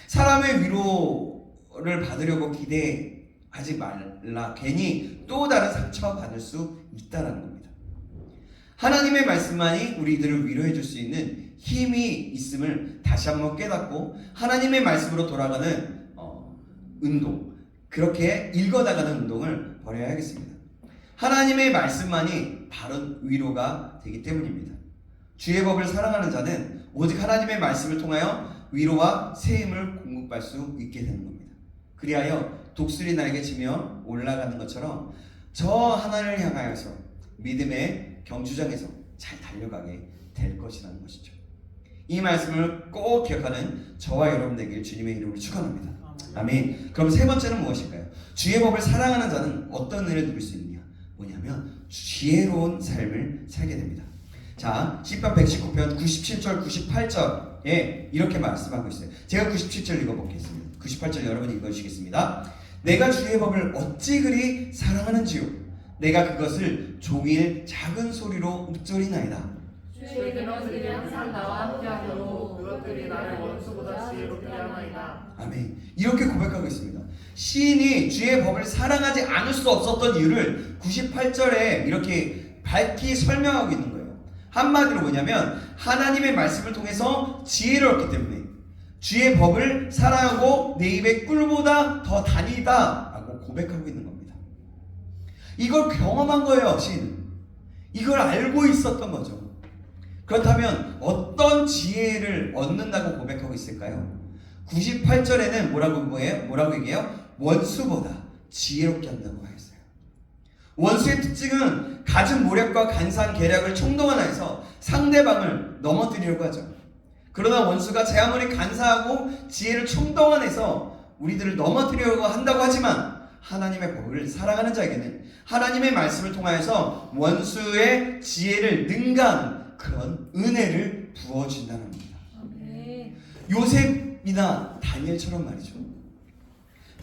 사람의 위로를 받으려고 기대하지 말라. 괜히 또 다른 상처 받을 수 있다는 겁니다. 하나님의 말씀만이 우리들을 위로해 줄 수 있는 힘이 있음을 다시 한번 깨닫고 하나님의 말씀으로 돌아가는 운동, 그렇게 읽어나가는 운동을 벌여야겠습니다. 하나님의 말씀만이 바른 위로가 되기 때문입니다. 주의 법을 사랑하는 자는 오직 하나님의 말씀을 통하여 위로와 새 힘을 공급할 수 있게 되는 겁니다. 그리하여 독수리 날개치며 올라가는 것처럼 저 하나님을 향하여서 믿음의 경주장에서 잘 달려가게 될 것이라는 것이죠. 이 말씀을 꼭 기억하는 저와 여러분 되길 주님의 이름으로 축원합니다. 아멘. 그럼 세 번째는 무엇일까요? 주의 법을 사랑하는 자는 어떤 은혜를 누릴 수 있느냐? 뭐냐면 지혜로운 삶을 살게 됩니다. 자, 시편 119편 97절 98절에 이렇게 말씀하고 있어요. 제가 97절 읽어보겠습니다. 98절 여러분이 읽어주시겠습니다. 내가 주의 법을 어찌 그리 사랑하는지요, 내가 그것을 종일 작은 소리로 읊조리나이다. 주의 계명들이 항상 나와 함께하므로 그것들이 나를 원수보다 지혜롭게 하나이다. 아멘. 이렇게 고백하고 있습니다. 시인이 주의 법을 사랑하지 않을 수 없었던 이유를 98절에 이렇게 밝히 설명하고 있는 거예요. 한마디로 뭐냐면 하나님의 말씀을 통해서 지혜를 얻기 때문에 주의 법을 사랑하고 내 입의 꿀보다 더 단이다 라고 고백하고 있는 겁니다. 이걸 경험한 거예요. 시인은 이걸 알고 있었던 거죠. 그렇다면 어떤 지혜를 얻는다고 고백하고 있을까요? 98절에는 뭐라고 얘기해요? 원수보다 지혜롭게 한다고 하였어요. 원수의 특징은 갖은 모략과 간사한 계략을 총동원해서 상대방을 넘어뜨리려고 하죠. 그러나 원수가 제 아무리 간사하고 지혜를 총동원해서 우리들을 넘어뜨리려고 한다고 하지만 하나님의 법을 사랑하는 자에게는 하나님의 말씀을 통하여서 원수의 지혜를 능가하는 그런 은혜를 부어준다는 겁니다. 아멘. 요셉이나 다니엘처럼 말이죠.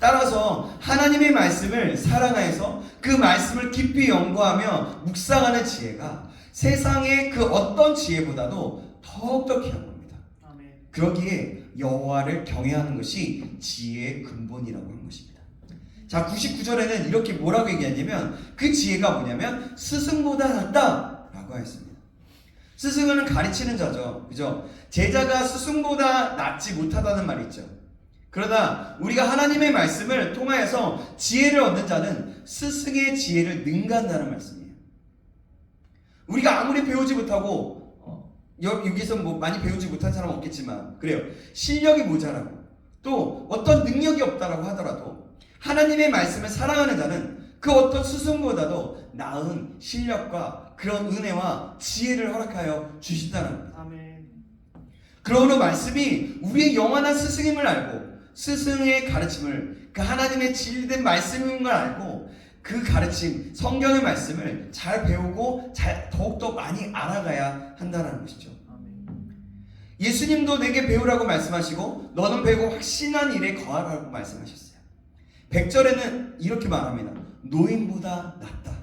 따라서 하나님의 말씀을 사랑하여서 그 말씀을 깊이 연구하며 묵상하는 지혜가 세상의 그 어떤 지혜보다도 더욱더 귀한 겁니다. 아멘. 그러기에 여호와를 경외하는 것이 지혜의 근본이라고 하는 것입니다. 자, 99절에는 이렇게 뭐라고 얘기하냐면 그 지혜가 뭐냐면 스승보다 낫다라고 했습니다. 스승은 가르치는 자죠. 그죠? 제자가 스승보다 낫지 못하다는 말이 있죠. 그러나 우리가 하나님의 말씀을 통하여서 지혜를 얻는 자는 스승의 지혜를 능가한다는 말씀이에요. 우리가 아무리 배우지 못하고 여기서 뭐 많이 배우지 못한 사람은 없겠지만 그래요. 실력이 모자라고 또 어떤 능력이 없다라고 하더라도 하나님의 말씀을 사랑하는 자는 그 어떤 스승보다도 나은 실력과 그런 은혜와 지혜를 허락하여 주신다는 겁니다. 아멘. 그러므로 말씀이 우리의 영원한 스승임을 알고 스승의 가르침을 그 하나님의 진리된 말씀인 걸 알고 그 가르침 성경의 말씀을 잘 배우고 더욱더 많이 알아가야 한다는 것이죠. 아멘. 예수님도 내게 배우라고 말씀하시고 너는 배우고 확신한 일에 거하라고 말씀하셨어요. 100절에는 이렇게 말합니다. 노인보다 낫다.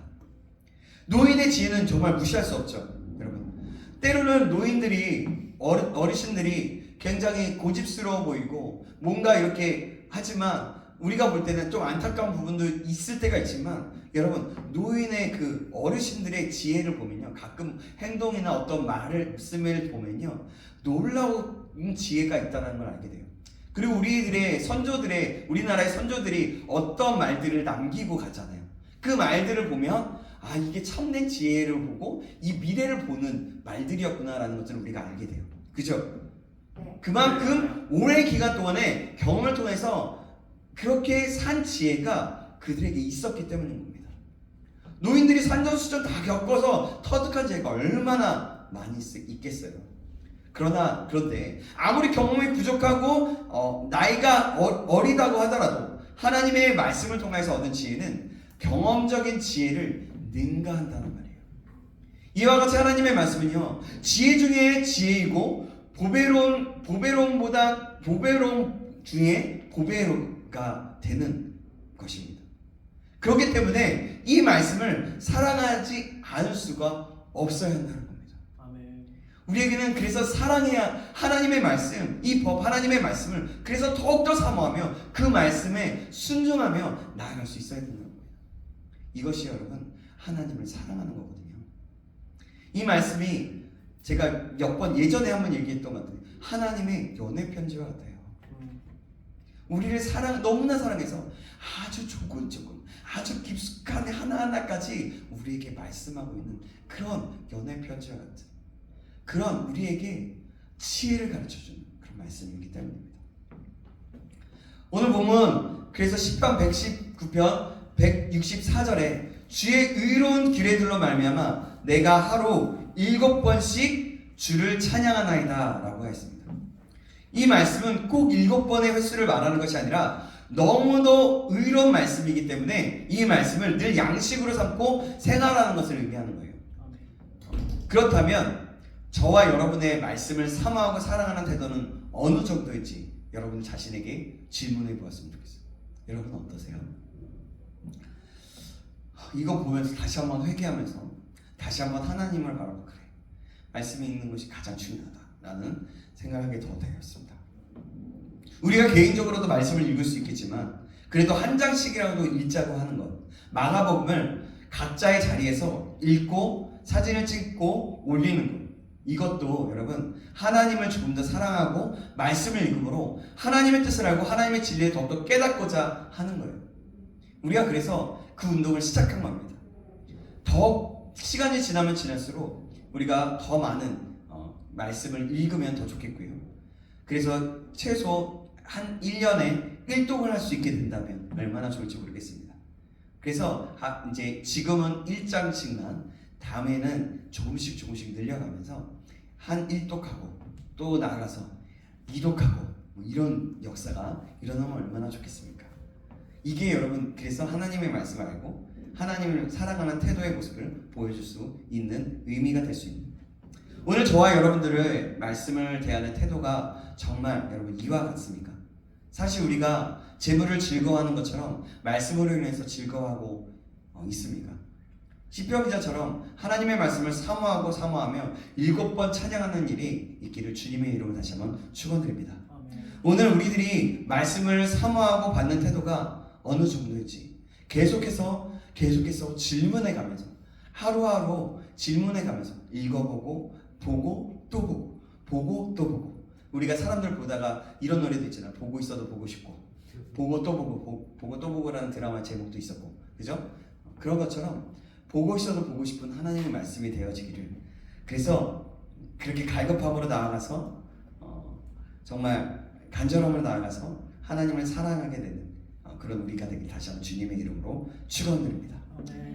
노인의 지혜는 정말 무시할 수 없죠. 여러분, 때로는 노인들이 어르신들이 굉장히 고집스러워 보이고 뭔가 이렇게 하지만 우리가 볼 때는 좀 안타까운 부분도 있을 때가 있지만 여러분, 노인의 그 어르신들의 지혜를 보면요, 가끔 행동이나 어떤 말씀을 보면요 놀라운 지혜가 있다는 걸 알게 돼요. 그리고 우리나라의 선조들이 어떤 말들을 남기고 가잖아요. 그 말들을 보면 아, 이게 참된 지혜를 보고 이 미래를 보는 말들이었구나라는 것을 우리가 알게 돼요. 그죠? 그만큼 오랜 기간 동안의 경험을 통해서 그렇게 산 지혜가 그들에게 있었기 때문인 겁니다. 노인들이 산전수전 다 겪어서 터득한 지혜가 얼마나 많이 있겠어요. 그런데 아무리 경험이 부족하고 나이가 어리다고 하더라도 하나님의 말씀을 통해서 얻은 지혜는 경험적인 지혜를 능가한다는 말이에요. 이와 같이 하나님의 말씀은요, 지혜 중에 지혜이고 보배로움 중에 보배가 되는 것입니다. 그렇기 때문에 이 말씀을 사랑하지 않을 수가 없어야 한다는 겁니다. 아멘. 우리에게는 그래서 사랑해야 하나님의 말씀, 이 법 하나님의 말씀을 그래서 더욱더 사모하며 그 말씀에 순종하며 나아갈 수 있어야 된다는 거예요. 이것이 여러분 하나님을 사랑하는 거거든요. 이 말씀이 제가 예전에 한번 얘기했던 것 같아요. 하나님의 연애 편지와 같아요. 우리를 너무나 사랑해서 아주 조근조근 아주 깊숙한 하나하나까지 우리에게 말씀하고 있는 그런 연애 편지와 같은 그런 우리에게 지혜를 가르쳐주는 그런 말씀이기 때문입니다. 오늘 보면 그래서 시편 119편 164절에 주의 의로운 규례들로 말미암아 내가 하루 7번씩 주를 찬양하나이다 라고 했습니다. 이 말씀은 꼭 7번의 횟수를 말하는 것이 아니라 너무도 의로운 말씀이기 때문에 이 말씀을 늘 양식으로 삼고 생활하는 것을 의미하는 거예요. 그렇다면 저와 여러분의 말씀을 사모하고 사랑하는 태도는 어느 정도인지 여러분 자신에게 질문해 보았으면 좋겠어요. 여러분 어떠세요? 이거 보면서 다시 한번 회개하면서 다시 한번 하나님을 바라보고 그래, 말씀이 있는 것이 가장 중요하다라는 생각하게 더 되었습니다. 우리가 개인적으로도 말씀을 읽을 수 있겠지만 그래도 한 장씩이라도 읽자고 하는 것, 마가복음을 각자의 자리에서 읽고 사진을 찍고 올리는 것, 이것도 여러분 하나님을 조금 더 사랑하고 말씀을 읽음으로 하나님의 뜻을 알고 하나님의 진리를 더욱더 깨닫고자 하는 거예요. 우리가 그래서 그 운동을 시작한 겁니다. 더 시간이 지나면 지날수록 우리가 더 많은 말씀을 읽으면 더 좋겠고요. 그래서 최소 한 1년에 1독을 할 수 있게 된다면 얼마나 좋을지 모르겠습니다. 그래서 이제 지금은 1장씩만, 다음에는 조금씩 늘려가면서 한 1독하고 또 나아가서 2독하고 뭐 이런 역사가 일어나면 얼마나 좋겠습니까? 이게 여러분 그래서 하나님의 말씀을 알고 하나님을 사랑하는 태도의 모습을 보여줄 수 있는 의미가 될 수 있는 오늘 저와 여러분들의 말씀을 대하는 태도가 정말 여러분 이와 같습니까? 사실 우리가 재물을 즐거워하는 것처럼 말씀으로 인해서 즐거워하고 있습니까? 시편 기자처럼 하나님의 말씀을 사모하고 사모하며 7번 찬양하는 일이 있기를 주님의 이름으로 다시 한번 축원드립니다. 오늘 우리들이 말씀을 사모하고 받는 태도가 어느 정도인지 계속해서 질문해 가면서 하루하루 질문해 가면서 읽어보고 보고 또 보고 보고 또 보고 우리가 사람들 보다가 이런 노래도 있잖아. 보고 있어도 보고 싶고 보고 또 보고 보고 또 보고라는 드라마 제목도 있었고 그죠? 그런 것처럼 보고 있어도 보고 싶은 하나님의 말씀이 되어지기를 그래서 그렇게 갈급함으로 나아가서 정말 간절함으로 나아가서 하나님을 사랑하게 되는 그런 우리가 되길 다시 한번 주님의 이름으로 축원드립니다.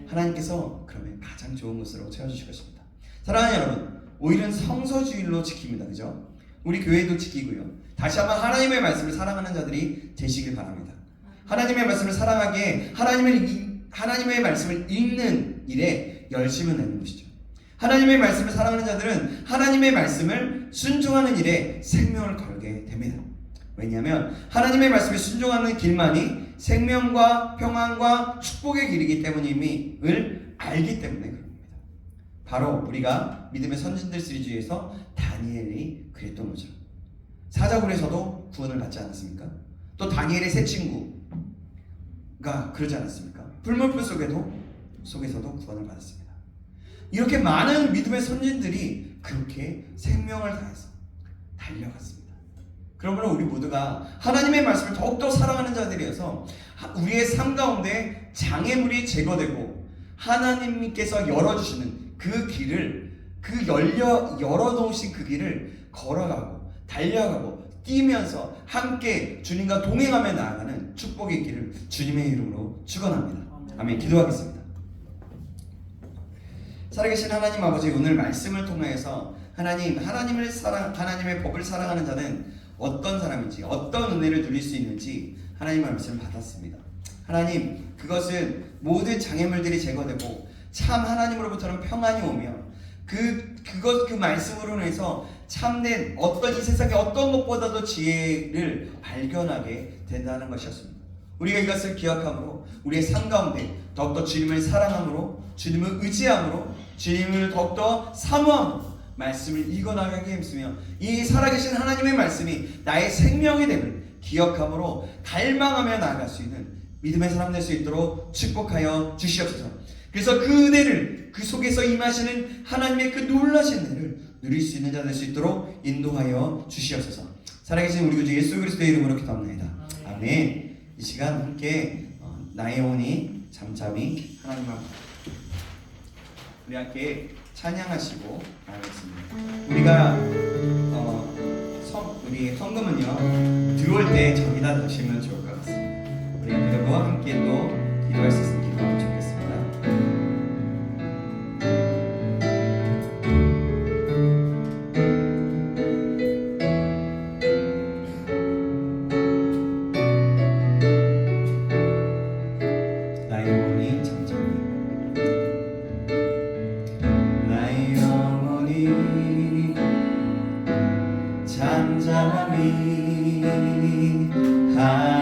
하나님께서 그러면 가장 좋은 것으로 채워주실 것입니다. 사랑하는 여러분, 오일은 성서주일로 지킵니다. 그죠? 우리 교회도 지키고요. 다시 한번 하나님의 말씀을 사랑하는 자들이 되시길 바랍니다. 하나님의 말씀을 사랑하기에 하나님의 말씀을 읽는 일에 열심을 내는 것이죠. 하나님의 말씀을 사랑하는 자들은 하나님의 말씀을 순종하는 일에 생명을 걸게 됩니다. 왜냐하면 하나님의 말씀에 순종하는 길만이 생명과 평안과 축복의 길이기 때문임을 알기 때문에 그럽니다. 바로 우리가 믿음의 선진들 시리즈에서 다니엘이 그랬던 거죠. 사자굴에서도 구원을 받지 않았습니까? 또 다니엘의 세 친구가 그러지 않았습니까? 풀물불 속에서도 구원을 받았습니다. 이렇게 많은 믿음의 선진들이 그렇게 생명을 다해서 달려갔습니다. 그러므로 우리 모두가 하나님의 말씀을 더욱더 사랑하는 자들이어서 우리의 삶 가운데 장애물이 제거되고 하나님께서 열어주시는 그 길을 열어놓으신 그 길을 걸어가고 달려가고 뛰면서 함께 주님과 동행하며 나아가는 축복의 길을 주님의 이름으로 축원합니다. 아멘. 기도하겠습니다. 살아계신 하나님 아버지, 오늘 말씀을 통해서 하나님의 법을 사랑하는 자는 어떤 사람인지, 어떤 은혜를 누릴 수 있는지 하나님의 말씀을 받았습니다. 하나님, 그것은 모든 장애물들이 제거되고 참 하나님으로부터는 평안이 오며 그 말씀으로 인해서 참된 이 세상의 어떤 것보다도 지혜를 발견하게 된다는 것이었습니다. 우리가 이것을 기억함으로 우리의 삶 가운데 더욱더 주님을 사랑함으로, 주님을 의지함으로, 주님을 더욱더 사모함으로 말씀을 읽어나가게 힘쓰며 이 살아계신 하나님의 말씀이 나의 생명이 됨을 기억함으로 갈망하며 나아갈 수 있는 믿음의 사람 될 수 있도록 축복하여 주시옵소서. 그래서 그 은혜를, 그 속에서 임하시는 하나님의 그 놀라신 은혜를 누릴 수 있는 자 될 수 있도록 인도하여 주시옵소서. 살아계신 우리 구주 예수 그리스도의 이름으로 기도합니다. 아멘. 이 시간 함께 나의 영혼이 잠잠히 하나님을 우리 함께 찬양하시고 나가겠습니다. 우리가 우리 헌금은요 들어올 때 저기다 넣으시면 좋을 것 같습니다. 우리 그리고 함께 또 기도할 수 있으면 기도하면 좋겠습니다.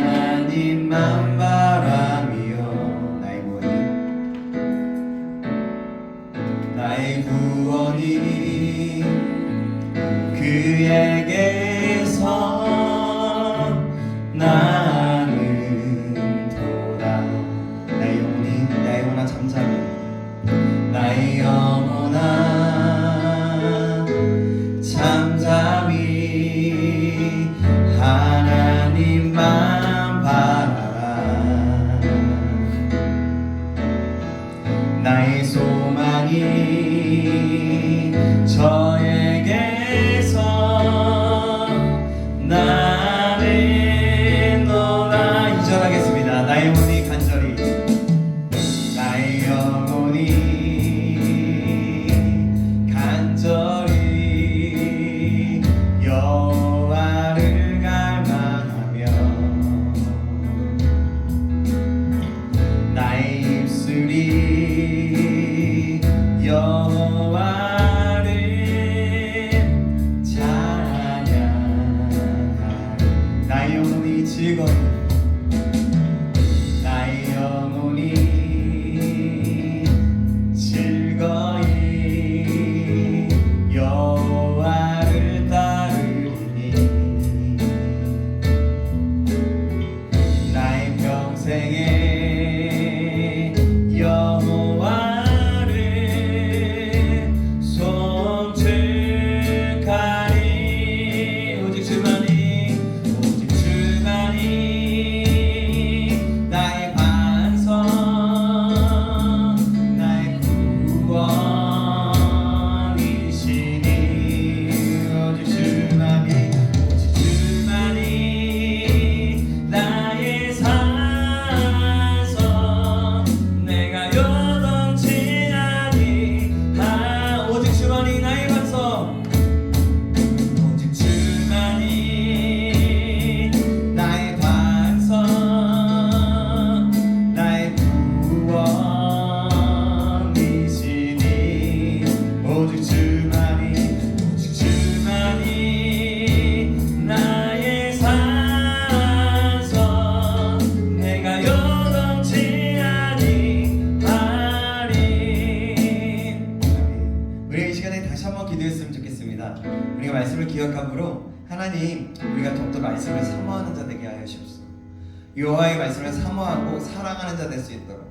하나님만 바라며 나의 구원이 그에게서 나는 도다. 나의 영혼아 잠잠히 나의 영혼아 잠잠히 하나님만 바라라. 나의 소망이 저에게서 나는 너라. 이전하겠습니다. 나의 영혼이 간절히 나의 영혼이 간절히 여호와를 갈망하며 평생에 여호와를 송축하리. 오직 주만이 나의 반석 나의 구원이시니. 오직 주만이 나의 산성 내가 요동치나니. 오직 주만이 나의 반성 오직 주만이 나의 반성 나의 구원이시니. 오직 주만이 나의 산성 내가 요동치 아니하리. 우리 이 시간에 다시 한번 기도했으면 좋겠습니다. 우리가 말씀을 기억함으로 하나님 우리가 더욱더 말씀을 사모하는 자 되게 하여 주옵소서. 여호와의 말씀을 사모하고 사랑하는 자 될 수 있도록,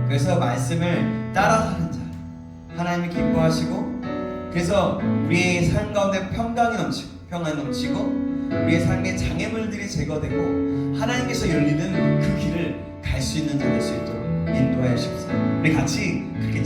그래서 말씀을 따라 사는 자 하나님이 기뻐하시고, 그래서 우리의 삶 가운데 평강이 넘치고 평안이 넘치고 우리의 삶의 장애물들이 제거되고 하나님께서 열리는 그 길을 갈 수 있는 자 될 수 있도록 인도하여 주옵소서. 우리 같이 그렇게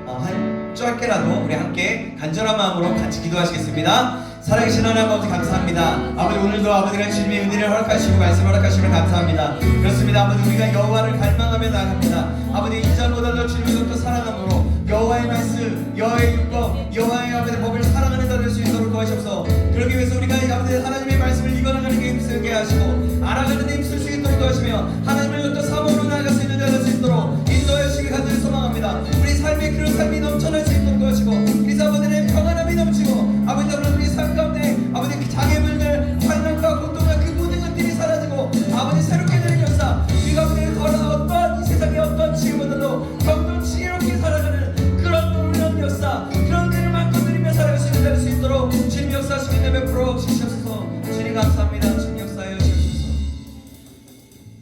한 짧게라도 우리 함께 간절한 마음으로 같이 기도하시겠습니다. 살아계신 하나님 아버지 감사합니다. 아버지 오늘도 아버지가 주님의 은혜를 허락하시고 말씀을 허락하시면 감사합니다. 그렇습니다. 아버지 우리가 여호와를 갈망하며 나아갑니다. 아버지 이전보다도 주님을 더 사랑함으로 여호와의 말씀, 여호와의 율법, 여호와의 아버지 법을 사랑하는 자 될 수 있도록 도와주옵소서. 그러기 위해서 우리가 아버지 하나님의 말씀을 읽어나가는 게 힘쓰게 하시고 알아가는 데 힘쓸 수 있도록 도와주시며 하나님을 또 사모로 나아갈 수 있는 자 될 수 있도록 인도하여 주시길 간절히 소망합니다. 우리 삶의 그런 삶이 넘쳐날 수 있도록 도와주시고 그래서 아버지의 평안함이 넘치고 아버지 우리 삶 가운데 아버지 그 장애물들 환난과 고통과 그 모든 것들이 사라지고 아버지 새롭게 되는 역사, 우리가 아버지 어떤 이 세상의 어떤 지혜보다도 더욱더 지혜롭게 살아가는 그런 놀라운 역사, 그런 데를 만큼 누리며 살아갈 수 있는 될 수 있도록 주님 역사하시는 데 베풀어 주시옵소서. 주님 감사합니다. 주님 역사하여 주시옵소서.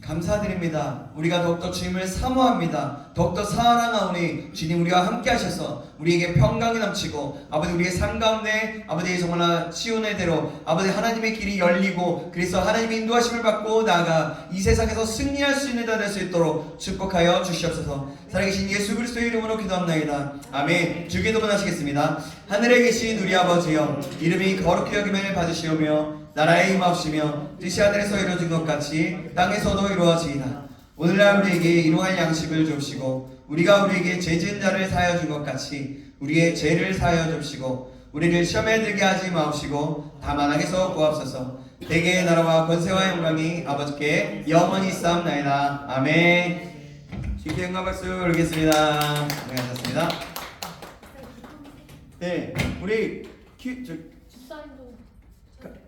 감사드립니다. 우리가 더욱더 주님을 사모합니다. 더욱더 사랑하오니 주님 우리와 함께 하셔서 우리에게 평강이 넘치고 아버지 우리의 삶 가운데 아버지 정말 시온의 대로 아버지 하나님의 길이 열리고 그래서 하나님의 인도하심을 받고 나아가 이 세상에서 승리할 수 있는 자 될 수 있도록 축복하여 주시옵소서. 살아계신 예수 그리스도의 이름으로 기도합나이다. 아멘. 주기도문 하시겠습니다. 하늘에 계신 우리 아버지여, 이름이 거룩히 여김을 받으시오며 나라의 임하옵시며 뜻이 하늘에서 이루어진 것 같이 땅에서도 이루어지이다. 오늘날 우리에게 일용할 양식을 주옵시고 우리가 우리에게 죄 지은 자를 사하여 준 것 같이 우리의 죄를 사하여 주옵시고 우리를 시험에 들게 하지 마옵시고 다만 악에서 구하옵소서. 대개의 나라와 권세와 영광이 아버지께 영원히 있사옵나이다. 아멘. 주께 영광 박수 올리겠습니다. 네, 하셨습니다. 네, 우리 집사님도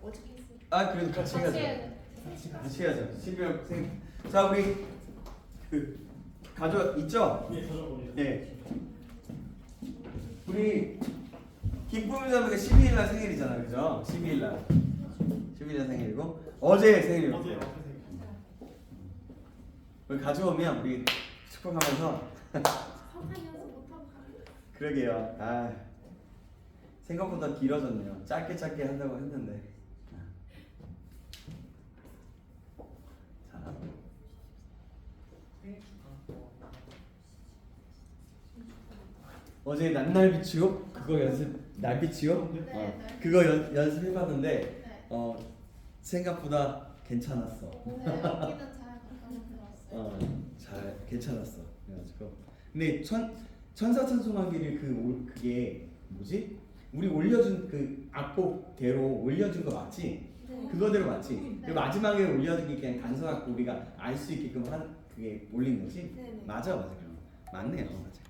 어떻게 했어요? 그래도 같이 해야죠. 같이 해야죠. 12월 생. 자, 우리 가져 있죠? 네. 우리 기쁨의 자매가 12일날 생일이잖아, 그죠? 12일날 생일이고 어제 생일이고. 우리 가져오면 우리 축복하면서. 그러게요. 생각보다 길어졌네요. 짧게 한다고 했는데. 자. 어제 낮날 비추요? 그거 날 비추요? 네. 그거 연습해봤는데 네. 생각보다 괜찮았어. 네, 여기는 잘 만들었어요. 잘 괜찮았어. 그래가지고 근데 천사천송하기를 그게 뭐지? 우리 올려준 그 악곡대로 올려준 거 맞지? 네. 그거대로 맞지? 네. 그리고 마지막에 올려준 게 그냥 단서 갖고 우리가 알 수 있게끔 한 그게 올린 거지? 네네. 맞아. 맞네요. 맞아.